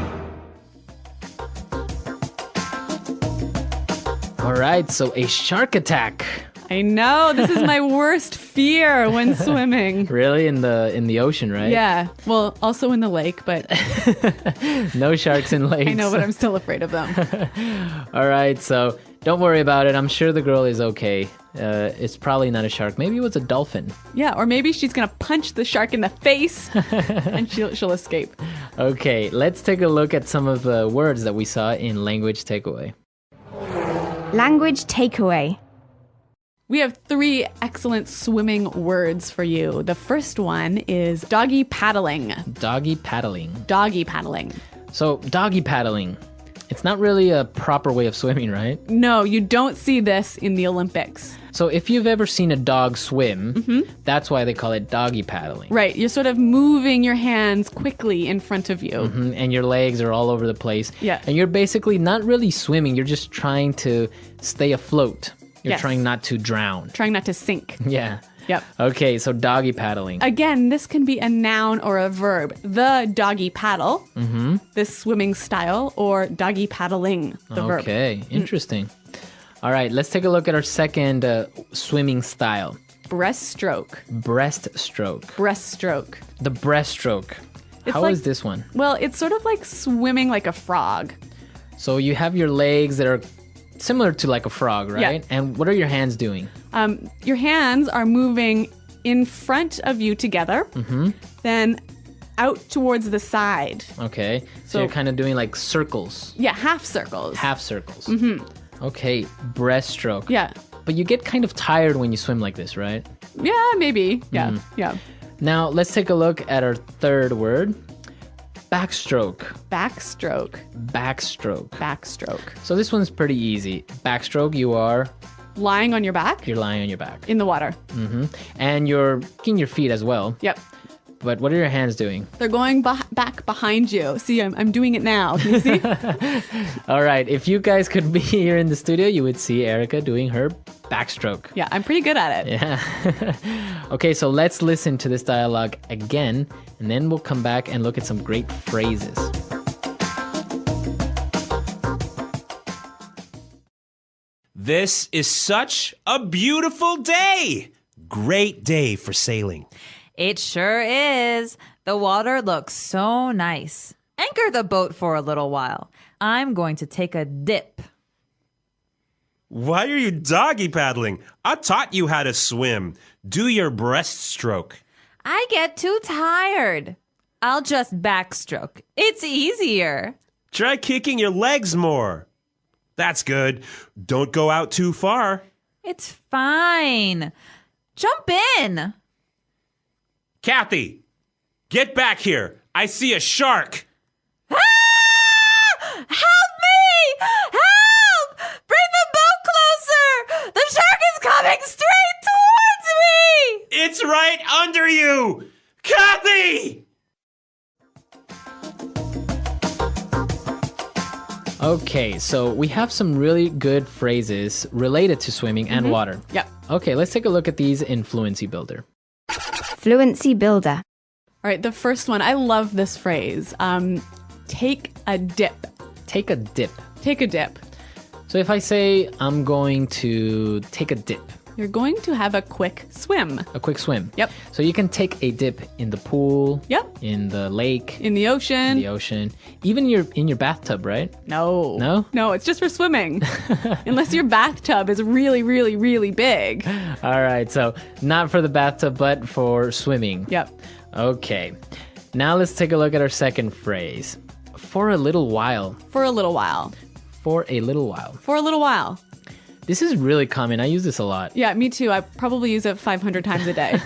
All right, so a shark attack. I know. This is my worst fear when swimming. Really? In the ocean, right? Yeah. Well, also in the lake, but No sharks in lakes. I know, but I'm still afraid of them. All right, so don't worry about it. I'm sure the girl is okay. It's probably not a shark. Maybe it was a dolphin. Yeah, or maybe she's going to punch the shark in the face and she'll escape. Okay, let's take a look at some of the words that we saw in Language Takeaway. Language takeaway. We have 3 excellent swimming words for you. The first one is doggy paddling. Doggy paddling. Doggy paddling. So, doggy paddling. It's not really a proper way of swimming, right? No, you don't see this in the Olympics. So if you've ever seen a dog swim, that's why they call it doggy paddling. Right. You're sort of moving your hands quickly in front of you. And your legs are all over the place. Yeah. And you're basically not really swimming. You're just trying to stay afloat. You're Yes. trying not to drown. Trying not to sink. Yeah. Yep. Okay, so doggy paddling. Again, this can be a noun or a verb. The doggy paddle, this swimming style, or doggy paddling, the verb. Okay, interesting. All right, let's take a look at our second swimming style. Breaststroke. Breaststroke. Breaststroke. The breaststroke. How is this one? Well, it's sort of like swimming like a frog. So you have your legs that are similar to like a frog, right? Yeah. And what are your hands doing? Your hands are moving in front of you together, then out towards the side. Okay, so So- you're kind of doing like circles. Yeah, half circles. Half circles. Okay, breaststroke. Yeah. But you get kind of tired when you swim like this, right? Yeah, maybe. Yeah, yeah. Now, let's take a look at our third word. Backstroke. Backstroke. Backstroke. Backstroke. So this one's pretty easy. Backstroke, you're Lying on your back lying on your back. in the water. And you're kicking your feet as well. Yep. But what are your hands doing? They're going back behind you. See, I'm doing it now. Can you see? All right, if you guys could be here in the studio, you would see Erica doing her backstroke. Yeah, I'm pretty good at it. Yeah. Okay, so let's listen to this dialogue again, and then we'll come back and look at some great phrases. This is such a beautiful day. Great day for sailing. It sure is. The water looks so nice. Anchor the boat for a little while. I'm going to take a dip. Why are you doggy paddling? I taught you how to swim. Do your breaststroke. I get too tired. I'll just backstroke. It's easier. Try kicking your legs more. That's good. Don't go out too far. It's fine. Jump in. Kathy, get back here. I see a shark. Ah! Help me! Help! Bring the boat closer! The shark is coming straight towards me! It's right under you. Kathy! Okay, so we have some really good phrases related to swimming and water. Yep. Okay, let's take a look at these in Fluency Builder. Fluency builder. All right, the first one. I love this phrase. Take a dip. Take a dip. Take a dip. So if I say I'm going to take a dip, You're going to have a quick swim. a quick swim. Yep. So you can take a dip in the pool, Yep. in the lake, In the ocean. the ocean, even in your bathtub, right? No. No? No, it's just for swimming. Unless your bathtub is really, really, really big. All right, so not for the bathtub, but for swimming. Yep. Okay. Now let's take a look at our second phrase. For a little while. For a little while. For a little while. For a little while. This is really common. I use this a lot. Yeah, me too. I probably use it 500 times a day.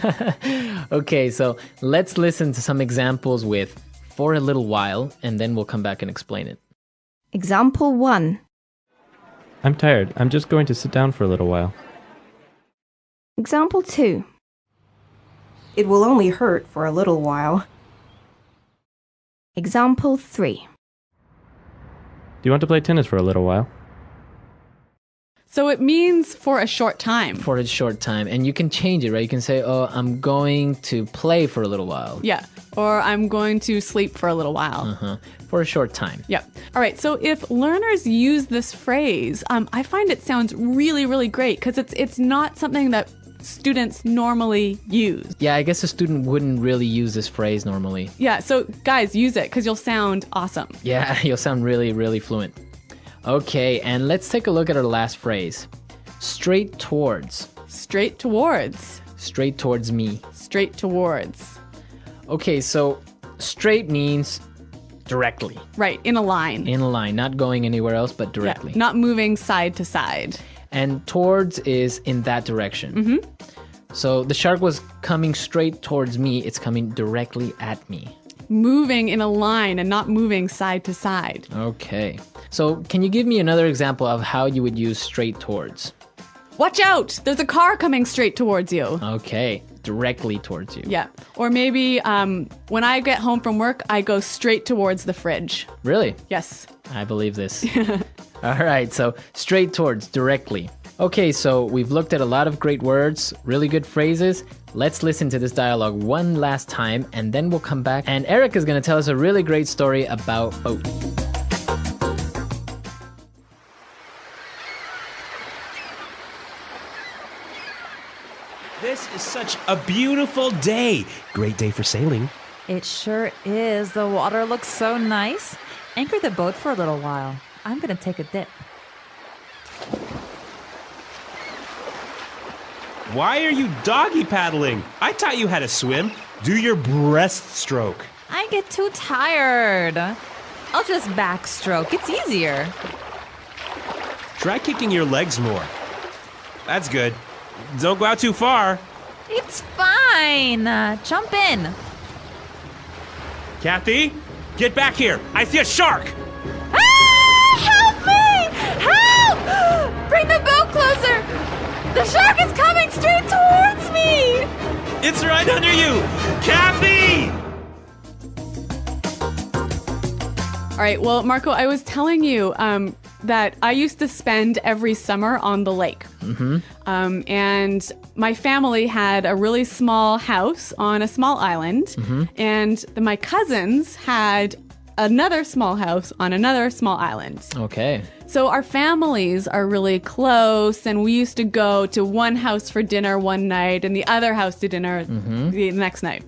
Okay, so let's listen to some examples with for a little while, and then we'll come back and explain it. Example 1. I'm tired. I'm just going to sit down for a little while. Example 2. It will only hurt for a little while. Example 3. Do you want to play tennis for a little while? So it means for a short time. For a short time. And you can change it, right? You can say, oh, I'm going to play for a little while. Yeah. Or I'm going to sleep for a little while. Uh-huh. For a short time. Yep. All right. So if learners use this phrase, I find it sounds really, really great because it's not something that students normally use. Yeah, I guess a student wouldn't really use this phrase normally. Yeah. So guys, use it because you'll sound awesome. Yeah, you'll sound really, really fluent. Okay, and let's take a look at our last phrase. Straight towards. Straight towards. Straight towards me. Straight towards. Okay, so straight means directly. Right. In a line. In a line, not going anywhere else, but directly. Yeah, not moving side to side. And towards is in that direction. So the shark was coming straight towards me. It's coming directly at me. Moving in a line and not moving side to side. Okay. So can you give me another example of how you would use straight towards? Watch out! There's a car coming straight towards you. Okay. Directly towards you. Yeah. Or maybe when I get home from work, I go straight towards the fridge. Really? Yes. I believe this. All right. So straight towards, directly. Okay, so we've looked at a lot of great words, really good phrases. Let's listen to this dialogue one last time, and then we'll come back. And Eric is going to tell us a really great story about boats. This is such a beautiful day. Great day for sailing. It sure is. The water looks so nice. Anchor the boat for a little while. I'm going to take a dip. Why are you doggy paddling? I taught you how to swim. Do your breaststroke. I get too tired. I'll just backstroke. It's easier. Try kicking your legs more. That's good. Don't go out too far. It's fine. Jump in. Kathy, get back here. I see a shark. Ah! Help me! Help! Bring the boat closer. The shark is coming straight towards me. It's right under you. Kathy! All right. Well, Marco, I was telling you that I used to spend every summer on the lake. And my family had a really small house on a small island. And my cousins had another small house on another small island. Okay. So our families are really close, and we used to go to one house for dinner one night and the other house to dinner the next night.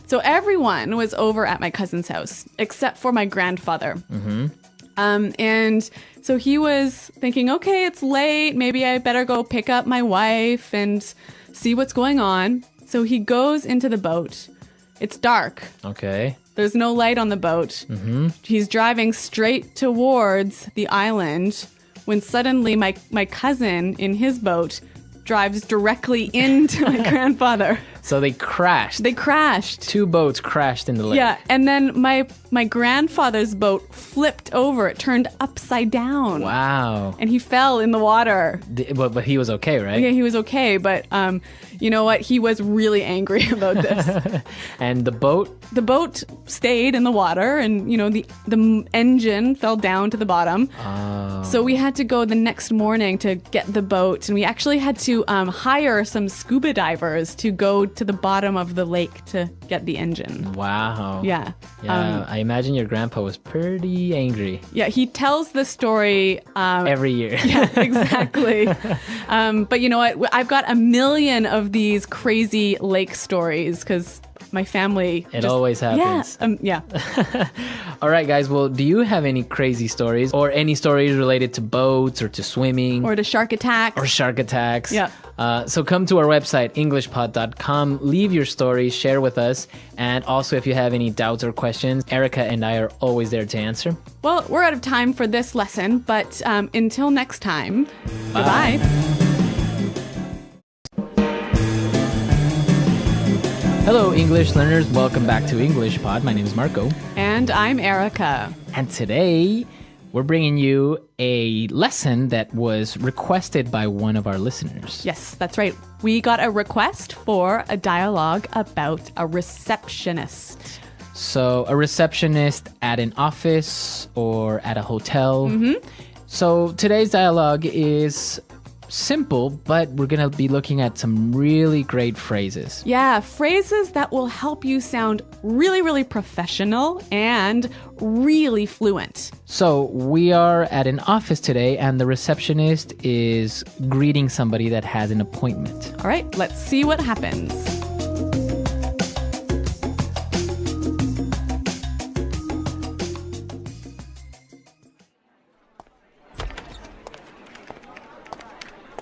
So everyone was over at my cousin's house, except for my grandfather. And so he was thinking, okay, it's late. Maybe I better go pick up my wife and see what's going on. So he goes into the boat. It's dark. Okay. There's no light on the boat. He's driving straight towards the island when suddenly my cousin in his boat drives directly into my grandfather. So they crashed. They crashed. Two boats crashed in the lake. Yeah, and then my grandfather's boat flipped over. It turned upside down. Wow. And he fell in the water. But he was okay, right? Yeah, he was okay. But you know what? He was really angry about this. And the boat? The boat stayed in the water, and you know the engine fell down to the bottom. Oh. So we had to go the next morning to get the boat, and we actually had to hire some scuba divers to go to the bottom of the lake to get the engine. Wow. Yeah. Yeah, I imagine your grandpa was pretty angry. Yeah, he tells the story every year. Yeah, exactly. But you know what? I've got a million of these crazy lake stories because my family. It always happens. Yeah. All right, guys. Well, do you have any crazy stories or any stories related to boats or to swimming? Or to shark attacks. Or shark attacks. Yeah. So come to our website, englishpod.com. Leave your stories, share with us. And also, if you have any doubts or questions, Erica and I are always there to answer. Well, we're out of time for this lesson, but until next time, goodbye. Hello, English learners. Welcome back to English Pod. My name is Marco. And I'm Erica. And today, we're bringing you a lesson that was requested by one of our listeners. Yes, that's right. We got a request for a dialogue about a receptionist. So, a receptionist at an office or at a hotel. So, today's dialogue is simple, but we're going to be looking at some really great phrases. Yeah, phrases that will help you sound really, really professional and really fluent. So we are at an office today, and the receptionist is greeting somebody that has an appointment. All right, let's see what happens.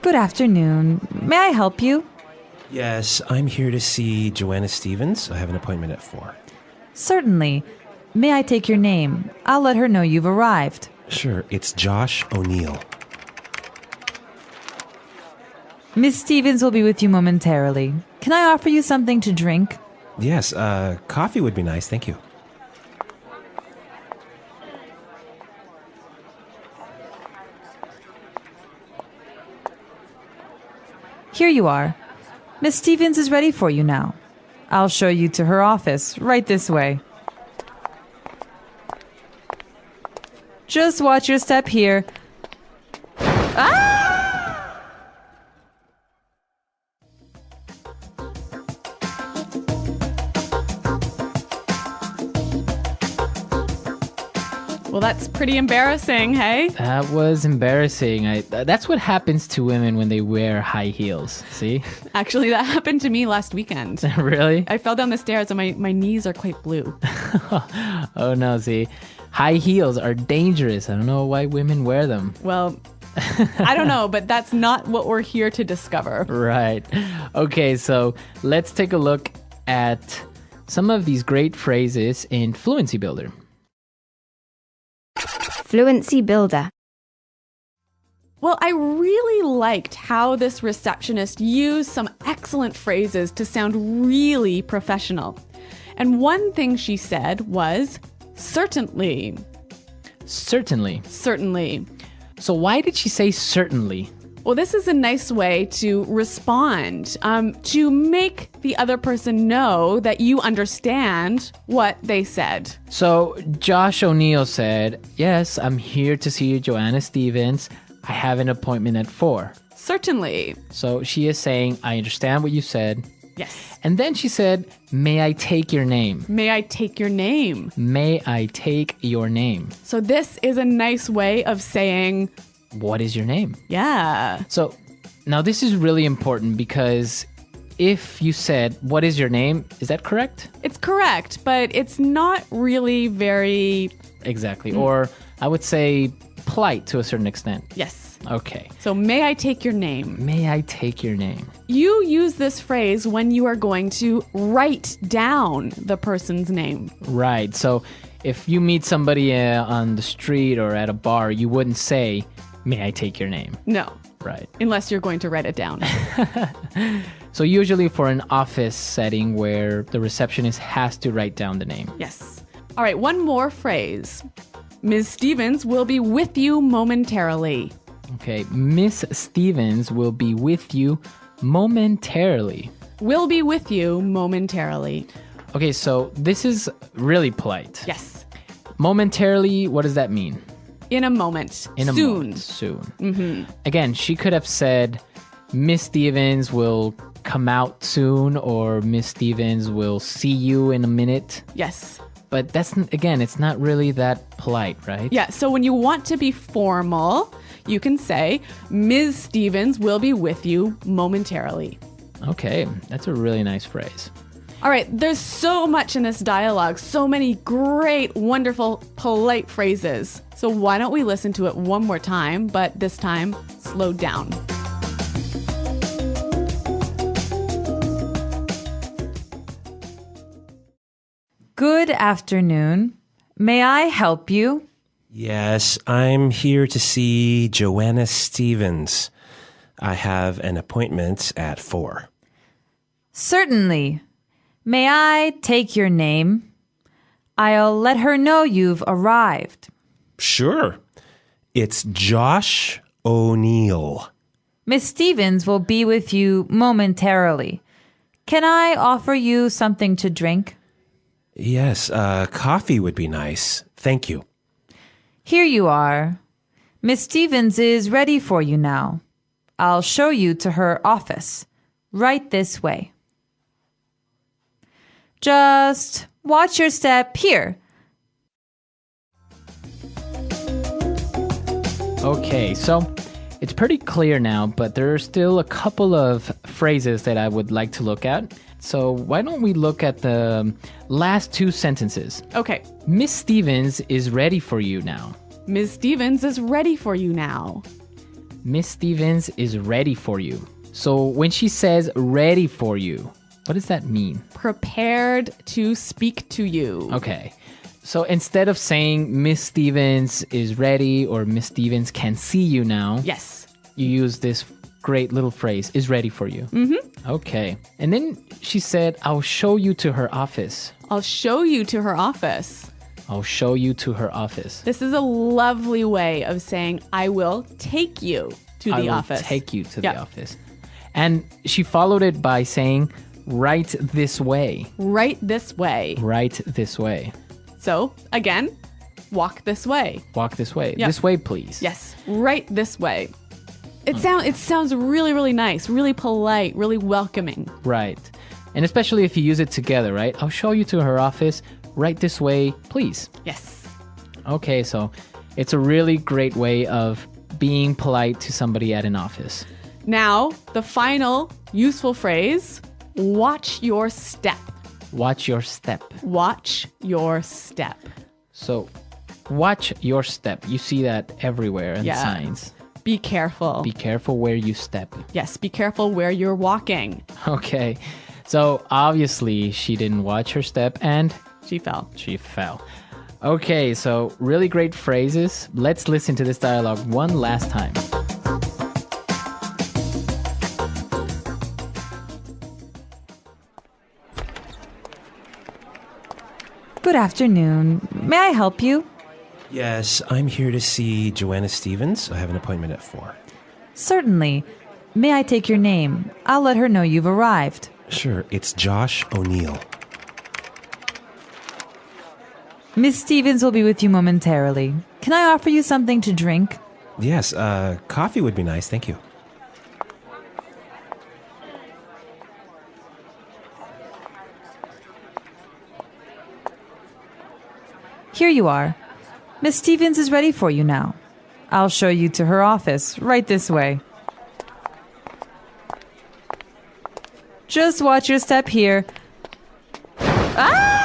Good afternoon. May I help you? Yes, I'm here to see Joanna Stevens. I have an appointment at 4. Certainly. May I take your name? I'll let her know you've arrived. Sure, it's Josh O'Neill. Miss Stevens will be with you momentarily. Can I offer you something to drink? Yes, coffee would be nice, thank you. Here you are. Miss Stevens is ready for you now. I'll show you to her office, right this way. Just watch your step here. Ah! Well, that's pretty embarrassing, hey? That was embarrassing. That's what happens to women when they wear high heels. See? Actually, that happened to me last weekend. Really? I fell down the stairs and my knees are quite blue. Oh no, see? High heels are dangerous. I don't know why women wear them. Well, I don't know, but that's not what we're here to discover. Right. Okay, so let's take a look at some of these great phrases in Fluency Builder. Fluency Builder. Well, I really liked how this receptionist used some excellent phrases to sound really professional. And one thing she said was, certainly. Certainly. Certainly. So why did she say certainly? Well, this is a nice way to respond, to make the other person know that you understand what they said. So Josh O'Neill said, yes, I'm here to see Joanna Stevens. I have an appointment at 4. Certainly. So she is saying, I understand what you said. Yes. And then she said, may I take your name? May I take your name? May I take your name? So this is a nice way of saying, what is your name? Yeah. So now this is really important because if you said, what is your name? Is that correct? It's correct, but it's not really very... Exactly. Or I would say polite to a certain extent. Yes. Okay. So may I take your name? May I take your name? You use this phrase when you are going to write down the person's name. Right. So if you meet somebody on the street or at a bar, you wouldn't say, may I take your name? No. Right. Unless you're going to write it down. So usually for an office setting where the receptionist has to write down the name. Yes. All right, one more phrase. Ms. Stevens will be with you momentarily. Okay, Miss Stevens will be with you momentarily. Will be with you momentarily. Okay, so this is really polite. Yes. Momentarily, what does that mean? In a moment. In a soon. moment. Soon. Mm-hmm. Again, she could have said, Miss Stevens will come out soon, or Miss Stevens will see you in a minute. Yes. But that's, again, it's not really that polite, right? Yeah, so when you want to be formal, you can say, Ms. Stevens will be with you momentarily. Okay, that's a really nice phrase. All right, there's so much in this dialogue, so many great, wonderful, polite phrases. So why don't we listen to it one more time, but this time, slow down. Good afternoon. May I help you? Yes, I'm here to see Joanna Stevens. I have an appointment at 4. Certainly. May I take your name? I'll let her know you've arrived. Sure. It's Josh O'Neill. Miss Stevens will be with you momentarily. Can I offer you something to drink? Yes, coffee would be nice. Thank you. Here you are. Miss Stevens is ready for you now. I'll show you to her office. Right this way. Just watch your step here. Okay, so it's pretty clear now, but there are still a couple of phrases that I would like to look at. So why don't we look at the last 2 sentences? Okay. Miss Stevens is ready for you now. Ms. Stevens is ready for you now. Miss Stevens is ready for you. So when she says ready for you, what does that mean? Prepared to speak to you. Okay. So instead of saying Miss Stevens is ready or Miss Stevens can see you now, Yes. you use this great little phrase, is ready for you. Okay. And then she said, I'll show you to her office. I'll show you to her office. I'll show you to her office. This is a lovely way of saying, I will take you to the office. I will take you to the office. And she followed it by saying, right this way. Right this way. Right this way. So, again, walk this way. Walk this way. Yep. This way, please. Yes, right this way. It sounds really, really nice, really polite, really welcoming. Right. And especially if you use it together, right? I'll show you to her office. Right this way, please. Yes. Okay, so it's a really great way of being polite to somebody at an office. Now, the final useful phrase, watch your step. Watch your step. Watch your step. So, watch your step. You see that everywhere in signs. Be careful. Be careful where you step. Yes, be careful where you're walking. Okay. So, obviously, she didn't watch her step and she fell. She fell. Okay, so really great phrases. Let's listen to this dialogue one last time. Good afternoon. May I help you? Yes, I'm here to see Joanna Stevens. I have an appointment at 4. Certainly. May I take your name? I'll let her know you've arrived. Sure, it's Josh O'Neill. Miss Stevens will be with you momentarily. Can I offer you something to drink? Yes, coffee would be nice, thank you. Here you are. Miss Stevens is ready for you now. I'll show you to her office, right this way. Just watch your step here. Ah!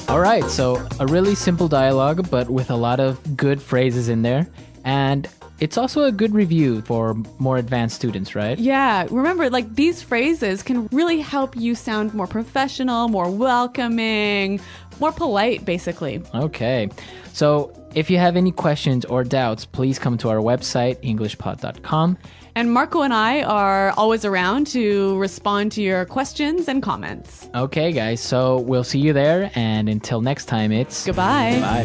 All right, so a really simple dialogue, but with a lot of good phrases in there. And it's also a good review for more advanced students, right? Yeah, remember, like these phrases can really help you sound more professional, more welcoming, more polite, basically. Okay, so if you have any questions or doubts, please come to our website, englishpod.com. And Marco and I are always around to respond to your questions and comments. Okay, guys, so we'll see you there. And until next time, it's goodbye. Goodbye.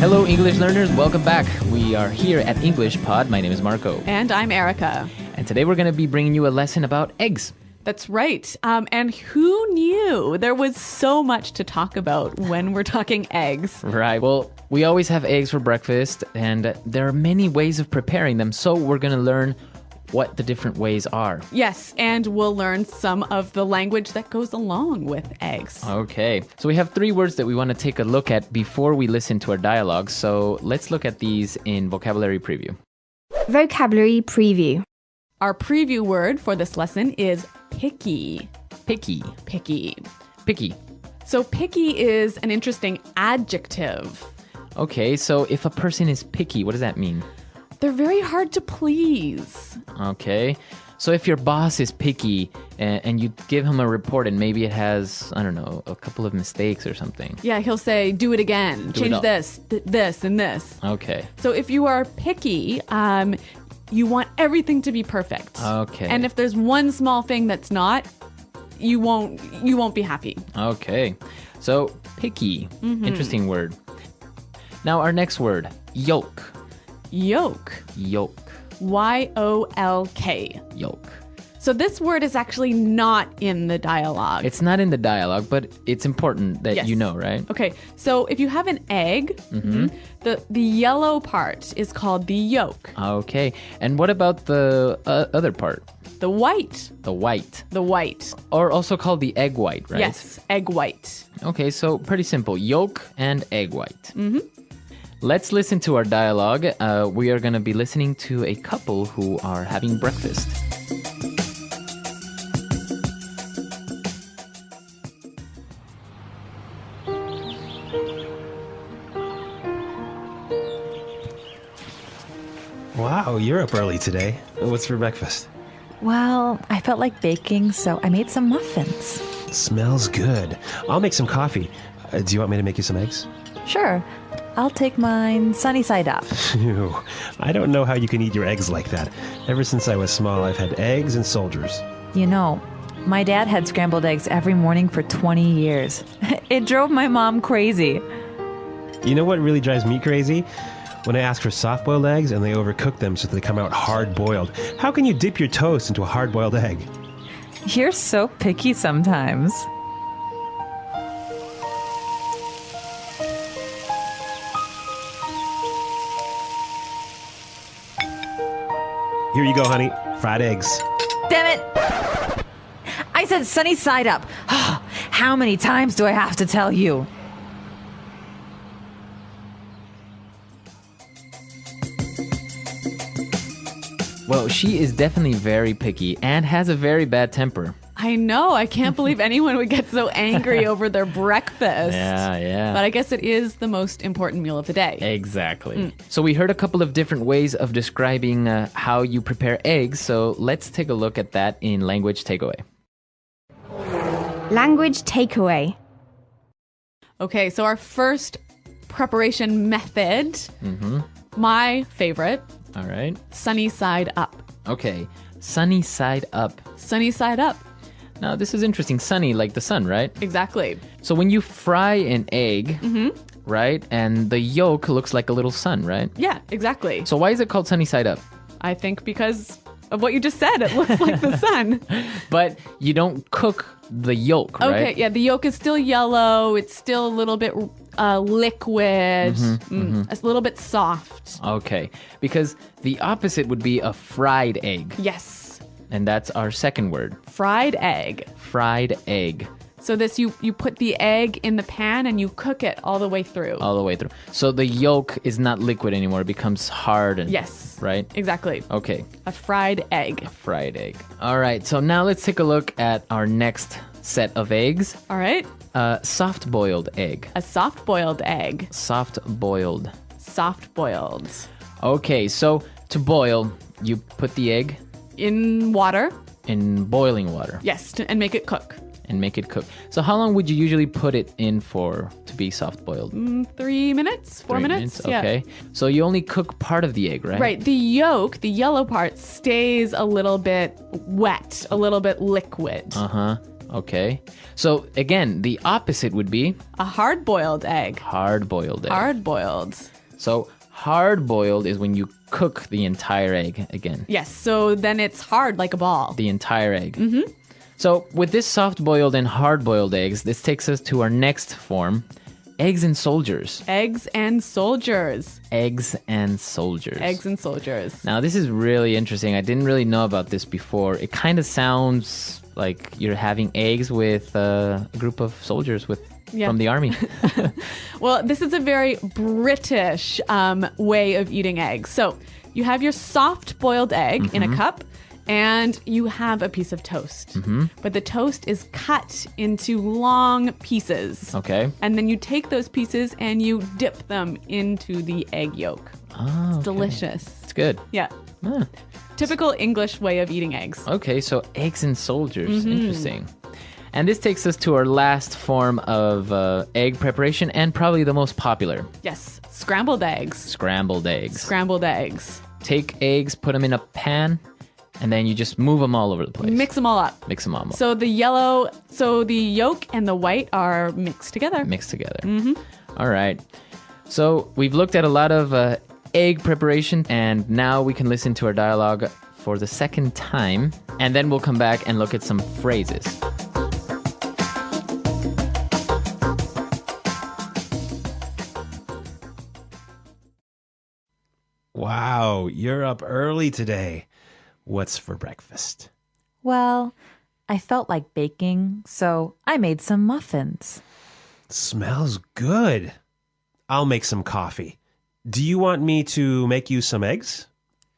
Hello, English learners. Welcome back. We are here at English Pod. My name is Marco. And I'm Erica. And today we're going to be bringing you a lesson about eggs. That's right. And who knew there was so much to talk about when we're talking eggs? Right. Well, we always have eggs for breakfast, and there are many ways of preparing them. So we're going to learn what the different ways are. Yes, and we'll learn some of the language that goes along with eggs. Okay. So we have 3 words that we want to take a look at before we listen to our dialogue. So let's look at these in vocabulary preview. Vocabulary preview. Our preview word for this lesson is picky. Picky. Picky. Picky. So picky is an interesting adjective. Okay, so if a person is picky, what does that mean? They're very hard to please. Okay, so if your boss is picky and you give him a report and maybe it has, I don't know, a couple of mistakes or something. Yeah, he'll say, do it again, change this, this, and this. Okay. So if you are picky, you want everything to be perfect. Okay. And if there's one small thing that's not, you won't be happy. Okay. So picky. Interesting word. Now our next word, yolk. Yolk. Yolk. Y-O-L-K. Yolk. So this word is actually not in the dialogue. It's not in the dialogue, but it's important that you know, right? Okay, so if you have an egg, the yellow part is called the yolk. Okay, and what about the other part? The white. The white. The white. Or also called the egg white, right? Yes, egg white. Okay, so pretty simple. Yolk and egg white. Let's listen to our dialogue. We are going to be listening to a couple who are having breakfast. Wow, you're up early today. What's for breakfast? Well, I felt like baking, so I made some muffins. Smells good. I'll make some coffee. Do you want me to make you some eggs? Sure. I'll take mine sunny side up. Ew. I don't know how you can eat your eggs like that. Ever since I was small, I've had eggs and soldiers. You know, my dad had scrambled eggs every morning for 20 years. It drove my mom crazy. You know what really drives me crazy? When I ask for soft-boiled eggs and they overcook them so that they come out hard-boiled. How can you dip your toast into a hard-boiled egg? You're so picky sometimes. Here you go, honey. Fried eggs. Damn it! I said sunny side up. How many times do I have to tell you? Well, she is definitely very picky and has a very bad temper. I know. I can't believe anyone would get so angry over their breakfast. Yeah. But I guess it is the most important meal of the day. Exactly. So we heard a couple of different ways of describing how you prepare eggs. So let's take a look at that in Language Takeaway. Language takeaway. Okay, so our first preparation method, my favorite, All right. sunny side up. Okay. Sunny side up. Sunny side up. Now, this is interesting. Sunny, like the sun, right? Exactly. So when you fry an egg, right, and the yolk looks like a little sun, right? Yeah, exactly. So why is it called sunny side up? I think because of what you just said. It looks like the sun. But you don't cook the yolk, right? Okay, yeah, the yolk is still yellow. It's still a little bit liquid, a little bit soft. Okay, because the opposite would be a fried egg. Yes. And that's our second word. Fried egg. Fried egg. So this, you put the egg in the pan and you cook it all the way through. All the way through. So the yolk is not liquid anymore. It becomes hard. And, Yes. Right? Exactly. Okay. A fried egg. A fried egg. All right. So now let's take a look at our next set of eggs. All right. Soft-boiled egg. A soft-boiled egg. Soft-boiled. Soft-boiled. Okay. So to boil, you put the egg in water. In boiling water. Yes, and make it cook. And make it cook. So how long would you usually put it in for to be soft boiled? 3 minutes, 4 minutes. Okay. Yeah. So you only cook part of the egg, right? Right. The yolk, the yellow part, stays a little bit wet, a little bit liquid. Okay. So again, the opposite would be a hard-boiled egg. Hard-boiled egg. Hard-boiled. So hard-boiled is when you cook the entire egg again. Yes. So then it's hard like a ball. The entire egg. So with this soft-boiled and hard-boiled eggs, this takes us to our next form, eggs and soldiers. Eggs and soldiers. Eggs and soldiers. Eggs and soldiers. Now, this is really interesting. I didn't really know about this before. It kind of sounds like you're having eggs with a group of soldiers from the army. Well, this is a very British way of eating eggs. So you have your soft-boiled egg in a cup, and you have a piece of toast. But the toast is cut into long pieces. Okay. And then you take those pieces and you dip them into the egg yolk. Oh, it's delicious. It's good. Yeah. Typical English way of eating eggs. Okay, so eggs and soldiers. Interesting. And this takes us to our last form of egg preparation and probably the most popular. Yes, scrambled eggs. Scrambled eggs. Scrambled eggs. Take eggs, put them in a pan, and then you just move them all over the place. Mix them all up. Mix them all up. So the yolk and the white are mixed together. Mixed together. All right. So we've looked at a lot of egg preparation, and now we can listen to our dialogue for the second time, and then we'll come back and look at some phrases. Wow, you're up early today. What's for breakfast? Well, I felt like baking, so I made some muffins. Smells good. I'll make some coffee. Do you want me to make you some eggs?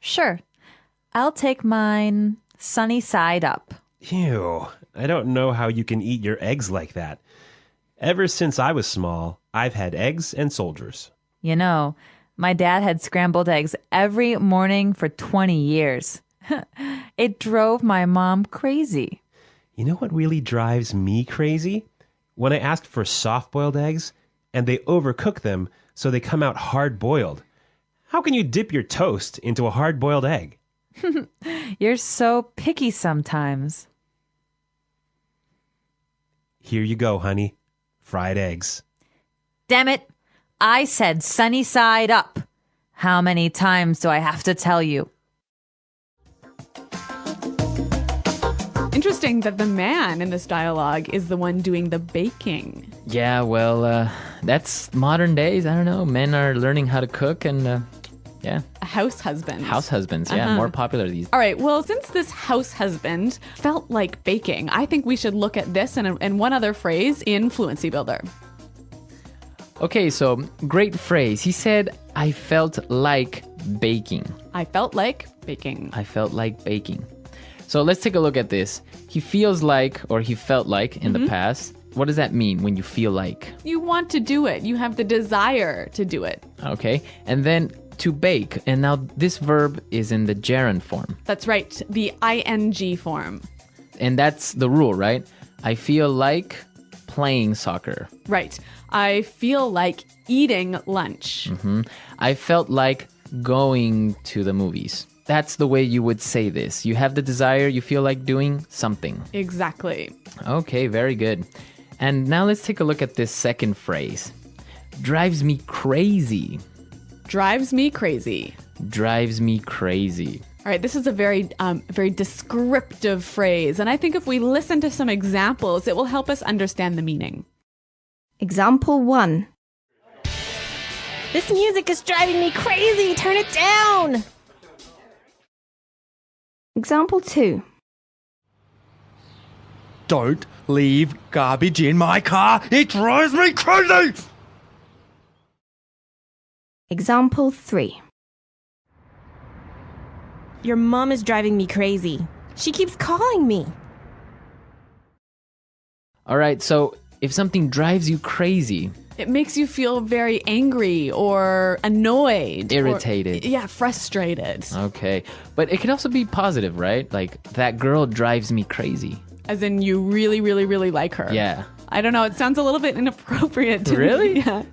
Sure. I'll take mine sunny side up. Ew, I don't know how you can eat your eggs like that. Ever since I was small, I've had eggs and soldiers. You know, my dad had scrambled eggs every morning for 20 years. It drove my mom crazy. You know what really drives me crazy? When I ask for soft-boiled eggs and they overcook them so they come out hard-boiled. How can you dip your toast into a hard-boiled egg? You're so picky sometimes. Here you go, honey. Fried eggs. Damn it. I said sunny side up. How many times do I have to tell you? Interesting that the man in this dialogue is the one doing the baking. Yeah, well, that's modern days. I don't know. Men are learning how to cook and, yeah. A house husband. House husbands, yeah, more popular these days. All right, well, since this house husband felt like baking, I think we should look at this and one other phrase in Fluency Builder. Okay, so great phrase. He said, I felt like baking. I felt like baking. I felt like baking. So let's take a look at this. He feels like, or he felt like in the past. What does that mean when you feel like? You want to do it. You have the desire to do it. Okay, and then to bake. And now this verb is in the gerund form. That's right, the ing form. And that's the rule, right? I feel like playing soccer. Right. I feel like eating lunch. I felt like going to the movies. That's the way you would say this. You have the desire, you feel like doing something. Exactly. Okay, very good. And now let's take a look at this second phrase. Drives me crazy. Drives me crazy. Drives me crazy. All right, this is a very descriptive phrase. And I think if we listen to some examples, it will help us understand the meaning. Example 1. This music is driving me crazy. Turn it down. Example 2. Don't leave garbage in my car. It drives me crazy. Example 3. Your mom is driving me crazy. She keeps calling me. All right, so if something drives you crazy, it makes you feel very angry or annoyed. Irritated. Or, frustrated. Okay, but it can also be positive, right? Like, that girl drives me crazy. As in you really, really, really like her. Yeah. I don't know. It sounds a little bit inappropriate to really? me. Yeah.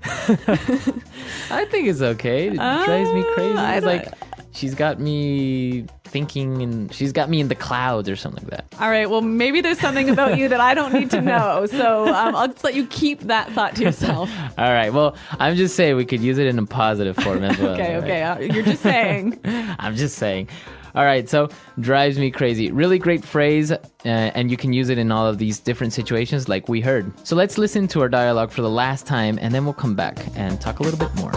I think it's okay. It drives me crazy. It's like, she's got me thinking and she's got me in the clouds or something like that. All right. Well, maybe there's something about you that I don't need to know. So I'll just let you keep that thought to yourself. All right. Well, I'm just saying we could use it in a positive form as well. Okay. You're just saying. I'm just saying. All right. So drives me crazy. Really great phrase. And you can use it in all of these different situations like we heard. So let's listen to our dialogue for the last time and then we'll come back and talk a little bit more.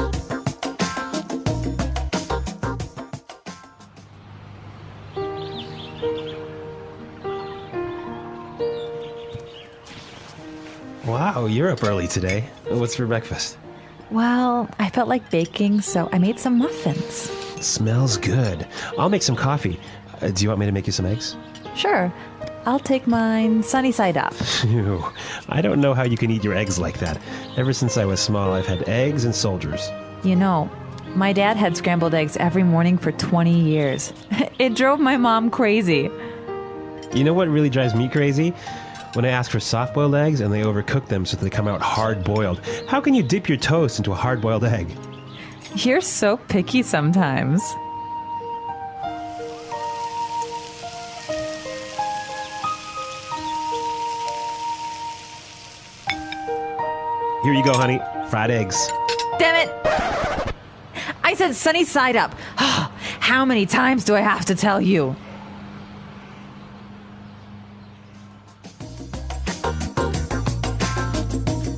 Wow, you're up early today. What's for breakfast? Well, I felt like baking, so I made some muffins. Smells good. I'll make some coffee. Do you want me to make you some eggs? Sure. I'll take mine sunny side up. Ew. I don't know how you can eat your eggs like that. Ever since I was small, I've had eggs and soldiers. You know, my dad had scrambled eggs every morning for 20 years. It drove my mom crazy. You know what really drives me crazy? When I ask for soft-boiled eggs and they overcook them so that they come out hard-boiled. How can you dip your toast into a hard-boiled egg? You're so picky sometimes. Here you go, honey. Fried eggs. Damn it! I said sunny side up. How many times do I have to tell you?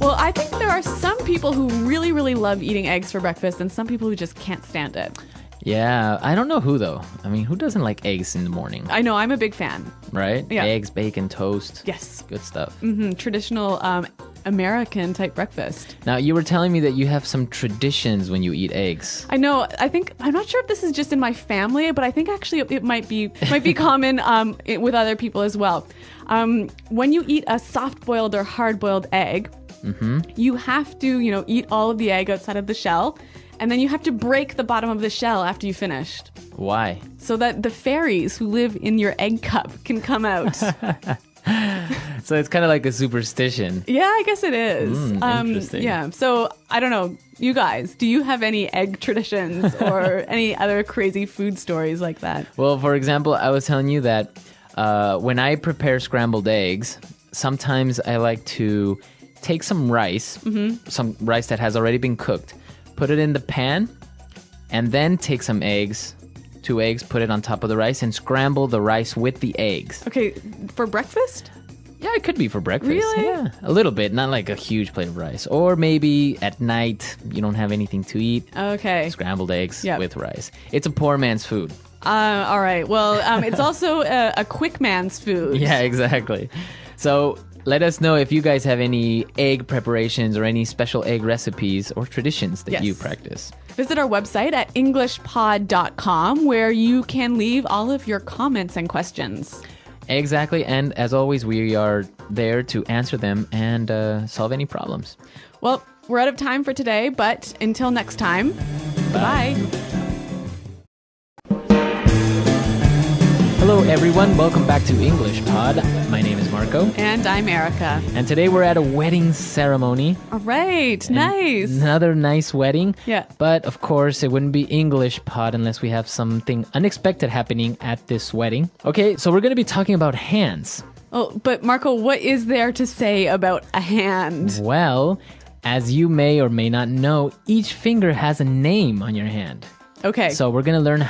Well, I think there are some people who really, really love eating eggs for breakfast and some people who just can't stand it. Yeah, I don't know who though. I mean, who doesn't like eggs in the morning? I know, I'm a big fan. Right? Yeah. Eggs, bacon, toast. Yes. Good stuff. Traditional American type breakfast. Now, you were telling me that you have some traditions when you eat eggs. I know. I'm not sure if this is just in my family, but I think actually it might be common with other people as well. When you eat a soft-boiled or hard-boiled egg, you have to, eat all of the egg outside of the shell, and then you have to break the bottom of the shell after you finished. Why? So that the fairies who live in your egg cup can come out. So it's kind of like a superstition. Yeah, I guess it is. Interesting. Yeah. So I don't know. You guys, do you have any egg traditions or any other crazy food stories like that? Well, for example, I was telling you that when I prepare scrambled eggs, sometimes I like to take some rice, some rice that has already been cooked, put it in the pan, and then take some eggs, 2 eggs, put it on top of the rice, and scramble the rice with the eggs. Okay, for breakfast? Yeah, it could be for breakfast. Really? Yeah, a little bit, not like a huge plate of rice. Or maybe at night, you don't have anything to eat. Okay. Scrambled eggs with rice. It's a poor man's food. All right. Well, it's also a quick man's food. Yeah, exactly. So let us know if you guys have any egg preparations or any special egg recipes or traditions that you practice. Visit our website at englishpod.com where you can leave all of your comments and questions. Exactly. And as always, we are there to answer them and solve any problems. Well, we're out of time for today, but until next time, bye. Hello, everyone. Welcome back to English Pod. My name is Marco. And I'm Erica. And today we're at a wedding ceremony. All right. Nice. Another nice wedding. Yeah. But of course, it wouldn't be English Pod unless we have something unexpected happening at this wedding. Okay, so we're going to be talking about hands. Oh, but Marco, what is there to say about a hand? Well, as you may or may not know, each finger has a name on your hand. Okay. So we're gonna learn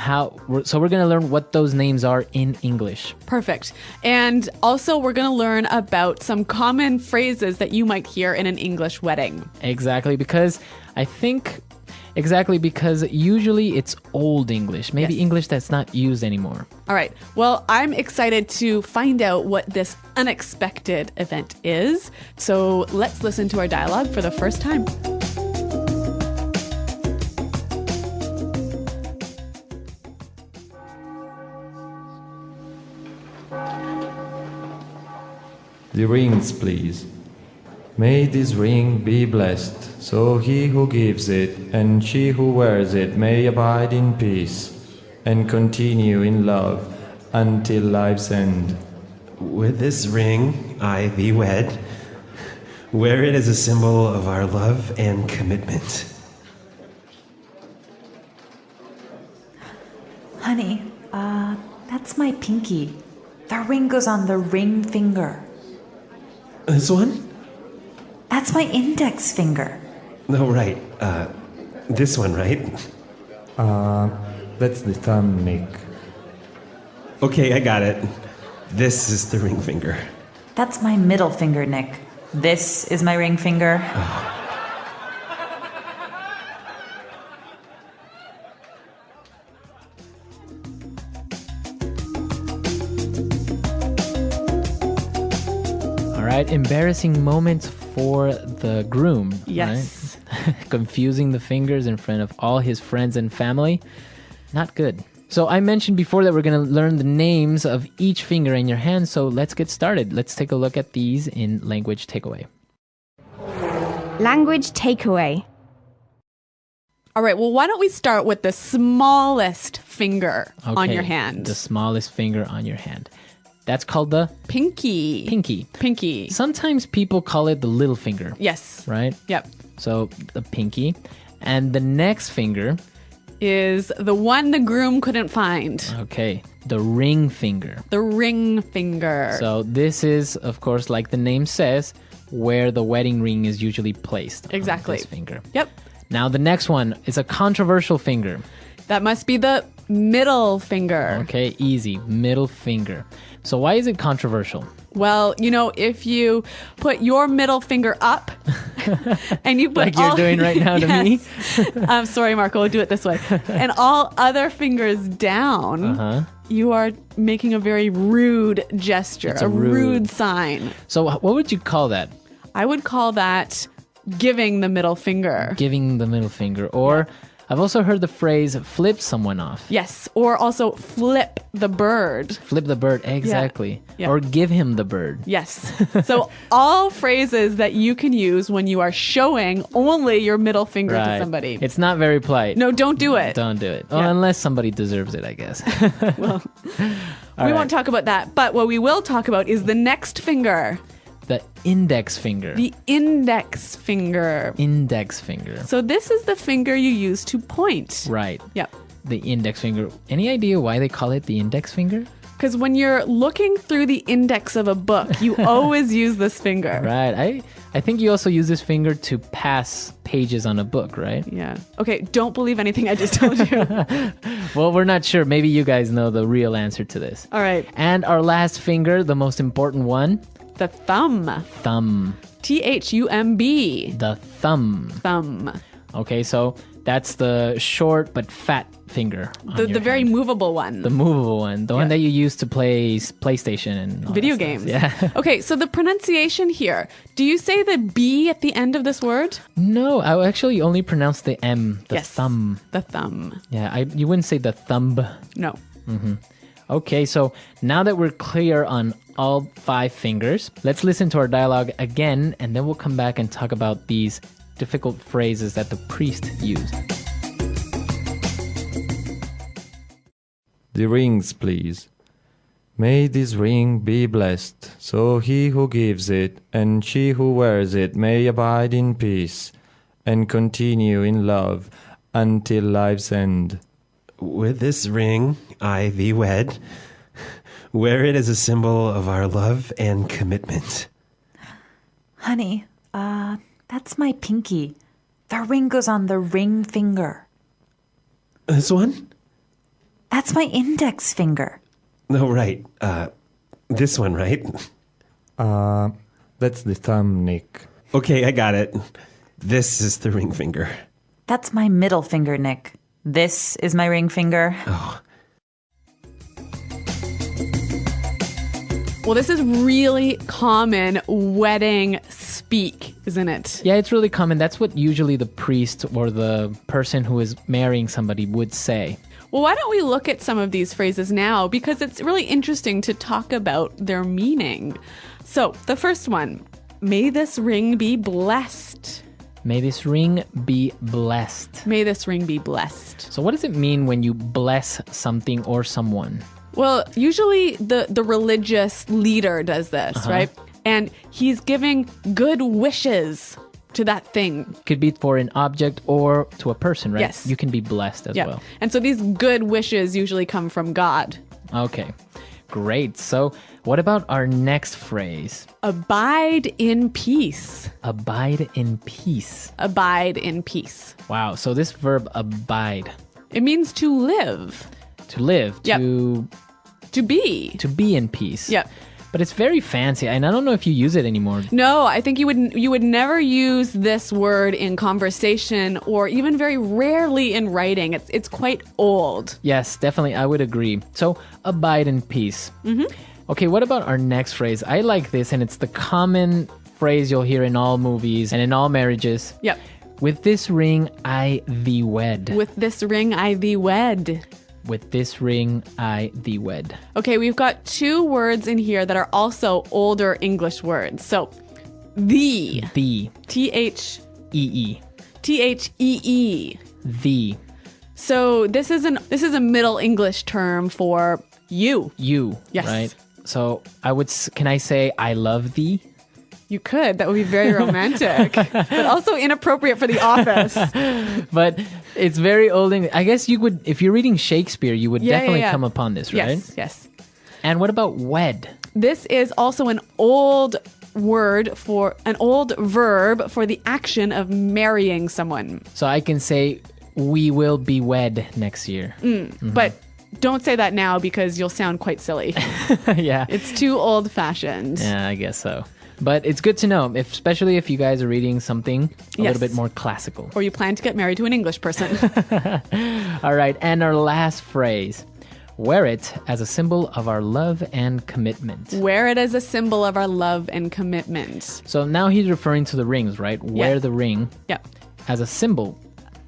what those names are in English. Perfect. And also we're gonna learn about some common phrases that you might hear in an English wedding. Exactly, because usually it's old English, maybe English that's not used anymore. All right. Well, I'm excited to find out what this unexpected event is. So let's listen to our dialogue for the first time. The rings, please. May this ring be blessed, so he who gives it and she who wears it may abide in peace and continue in love until life's end. With this ring I thee wed. Wear it as a symbol of our love and commitment. Honey, that's my pinky. The ring goes on the ring finger. This one? That's my index finger. No, right. This one, right? That's the thumb, Nick. Okay, I got it. This is the ring finger. That's my middle finger, Nick. This is my ring finger. All right, embarrassing moments for the groom. Yes. Right? Confusing the fingers in front of all his friends and family. Not good. So I mentioned before that we're going to learn the names of each finger in your hand, so let's get started. Let's take a look at these in Language Takeaway. Language takeaway. All right. Well, why don't we start with the smallest finger on your hand? The smallest finger on your hand. That's called the pinky. Pinky. Sometimes people call it the little finger. Yes. Right? Yep. So the pinky. And the next finger is the one the groom couldn't find. Okay. The ring finger. The ring finger. So this is, of course, like the name says, where the wedding ring is usually placed. Exactly. On this finger. Yep. Now the next one is a controversial finger. That must be the middle finger. Okay, easy. Middle finger. So why is it controversial? Well, you know, if you put your middle finger up and you put like you're doing right now to me? I'm sorry, Marco, we'll do it this way. And all other fingers down, you are making a very rude gesture, a rude sign. So what would you call that? I would call that giving the middle finger. Giving the middle finger. Or I've also heard the phrase flip someone off. Yes, or also flip the bird. Flip the bird, exactly. Yeah. Or give him the bird. Yes. So all phrases that you can use when you are showing only your middle finger to somebody. It's not very polite. No, don't do it. Don't do it. Well, unless somebody deserves it, I guess. Well, we won't talk about that. But what we will talk about is the next finger. The index finger. The index finger. Index finger. So this is the finger you use to point. Right. Yep. The index finger. Any idea why they call it the index finger? Because when you're looking through the index of a book, you always use this finger. Right. I think you also use this finger to pass pages on a book, right? Yeah. Okay, don't believe anything I just told you. Well, we're not sure. Maybe you guys know the real answer to this. All right. And our last finger, the most important one. The thumb. Thumb. T-H-U-M-B. The thumb. Thumb. Okay, so that's the short but fat finger. The very hand. movable one. The movable one. The one that you use to play PlayStation and all video that games. stuff. Yeah. Okay, so the pronunciation here. Do you say the B at the end of this word? No, I actually only pronounce the M, the Yes. thumb. The thumb. Yeah, you wouldn't say the thumb. No. Mm-hmm. Okay, so now that we're clear on all 5 fingers, let's listen to our dialogue again, and then we'll come back and talk about these difficult phrases that the priest used. The rings, please. May this ring be blessed, so he who gives it and she who wears it may abide in peace and continue in love until life's end. With this ring, I thee wed. Wear it as a symbol of our love and commitment. Honey, that's my pinky. The ring goes on the ring finger. This one? That's my index finger. No, right. This one, right? That's the thumb, Nick. Okay, I got it. This is the ring finger. That's my middle finger, Nick. This is my ring finger. Oh. Well, this is really common wedding speak, isn't it? Yeah, it's really common. That's what usually the priest or the person who is marrying somebody would say. Well, why don't we look at some of these phrases now? Because it's really interesting to talk about their meaning. So, the first one, may this ring be blessed. May this ring be blessed. May this ring be blessed. So what does it mean when you bless something or someone? Well, usually the religious leader does this, right? And he's giving good wishes to that thing. Could be for an object or to a person, right? Yes. You can be blessed as well. And so these good wishes usually come from God. Okay, great. So what about our next phrase? Abide in peace. Abide in peace. Abide in peace. Wow, so this verb abide. It means to live. To live, to be. To be in peace. Yep. But it's very fancy, and I don't know if you use it anymore. No, I think you would never use this word in conversation or even very rarely in writing. It's quite old. Yes, definitely, I would agree. So, abide in peace. Mm-hmm. Okay, what about our next phrase? I like this, and it's the common phrase you'll hear in all movies and in all marriages. Yep. With this ring, I thee wed. With this ring, I thee wed. With this ring, I thee wed. Okay, we've got 2 words in here that are also older English words. So, thee. Thee. T-H-E-E. E-E. T-H-E-E. Thee. So this is a Middle English term for you. You. Yes. Right? So can I say I love thee? You could. That would be very romantic, but also inappropriate for the office. But it's very old English. I guess you would, if you're reading Shakespeare, you would definitely come upon this, right? Yes, yes. And what about wed? This is also an old verb for the action of marrying someone. So I can say, we will be wed next year. But don't say that now because you'll sound quite silly. Yeah. It's too old-fashioned. Yeah, I guess so. But it's good to know, especially if you guys are reading something a little bit more classical. Or you plan to get married to an English person. All right, and our last phrase. Wear it as a symbol of our love and commitment. Wear it as a symbol of our love and commitment. So now he's referring to the rings, right? Wear the ring as a symbol.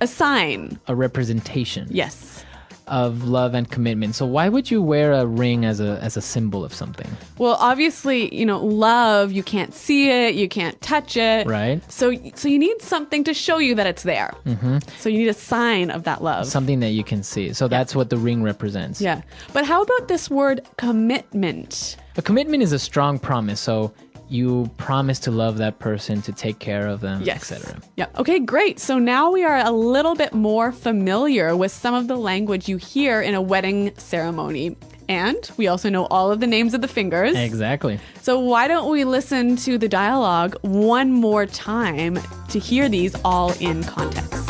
A sign. A representation. Yes. Of love and commitment. So why would you wear a ring as a symbol of something? Well, obviously, love, you can't see it, you can't touch it. Right. So you need something to show you that it's there. Mm-hmm. So you need a sign of that love. Something that you can see. So that's what the ring represents. Yeah. But how about this word commitment? A commitment is a strong promise. So you promise to love that person, to take care of them, Yes. etc. Yeah. Okay, great. So now we are a little bit more familiar with some of the language you hear in a wedding ceremony. And we also know all of the names of the fingers. Exactly. So why don't we listen to the dialogue one more time to hear these all in context?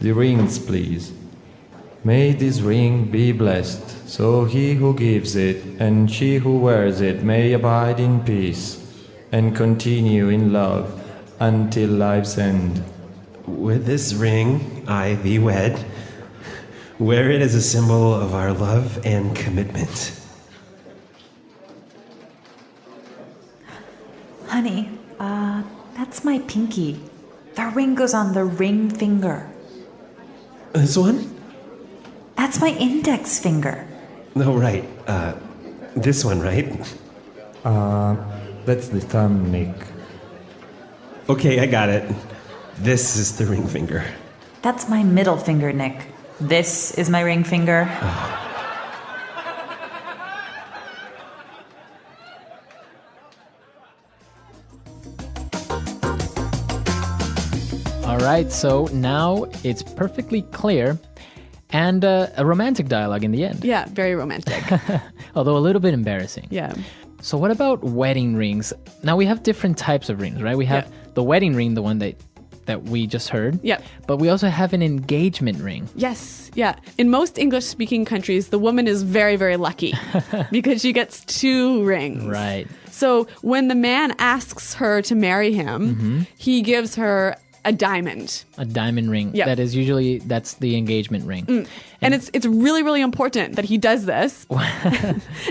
The rings, please. May this ring be blessed, so he who gives it and she who wears it may abide in peace and continue in love until life's end. With this ring, I thee wed. Wear it as a symbol of our love and commitment. Honey, that's my pinky. The ring goes on the ring finger. This one? That's my index finger. No, right. This one, right? That's the thumb, Nick. Okay, I got it. This is the ring finger. That's my middle finger, Nick. This is my ring finger. All right, so now it's perfectly clear and a romantic dialogue in the end. Yeah, very romantic. Although a little bit embarrassing. Yeah. So what about wedding rings? Now we have different types of rings, right? We have the wedding ring, the one that we just heard. Yeah. But we also have an engagement ring. Yes. Yeah. In most English-speaking countries, the woman is very, very lucky because she gets 2 rings. Right. So when the man asks her to marry him, he gives her a diamond. A diamond ring. Yep. That's the engagement ring. And it's really, really important that he does this.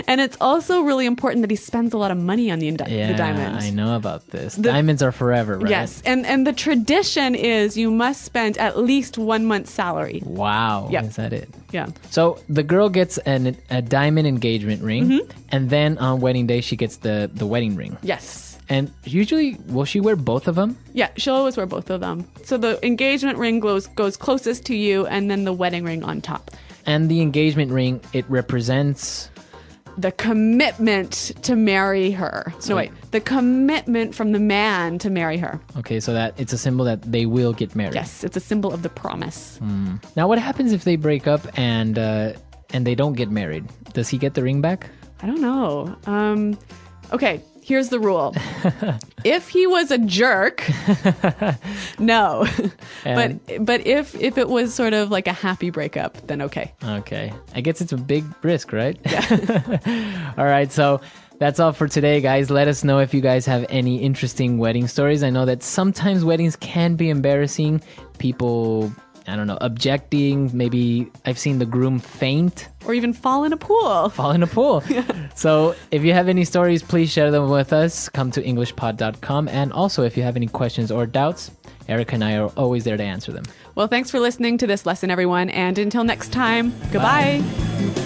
And it's also really important that he spends a lot of money on the diamond. I know about this. Diamonds are forever, right? Yes. And the tradition is you must spend at least 1 month's salary. Wow. Yep. Is that it? Yeah. So the girl gets a diamond engagement ring, and then on wedding day she gets the wedding ring. Yes. And usually, will she wear both of them? Yeah, she'll always wear both of them. So the engagement ring goes closest to you, and then the wedding ring on top. And the engagement ring, it represents the commitment to marry her. So wait, the commitment from the man to marry her. Okay, so that it's a symbol that they will get married. Yes, it's a symbol of the promise. Now, what happens if they break up and they don't get married? Does he get the ring back? I don't know. Okay. Here's the rule. If he was a jerk, no. But if it was sort of like a happy breakup, then okay. Okay. I guess it's a big risk, right? Yeah. All right. So that's all for today, guys. Let us know if you guys have any interesting wedding stories. I know that sometimes weddings can be embarrassing. People, I don't know, objecting. Maybe I've seen the groom faint. Or even fall in a pool. Fall in a pool. So if you have any stories, please share them with us. Come to EnglishPod.com. And also, if you have any questions or doubts, Erica and I are always there to answer them. Well, thanks for listening to this lesson, everyone. And until next time, goodbye. Bye.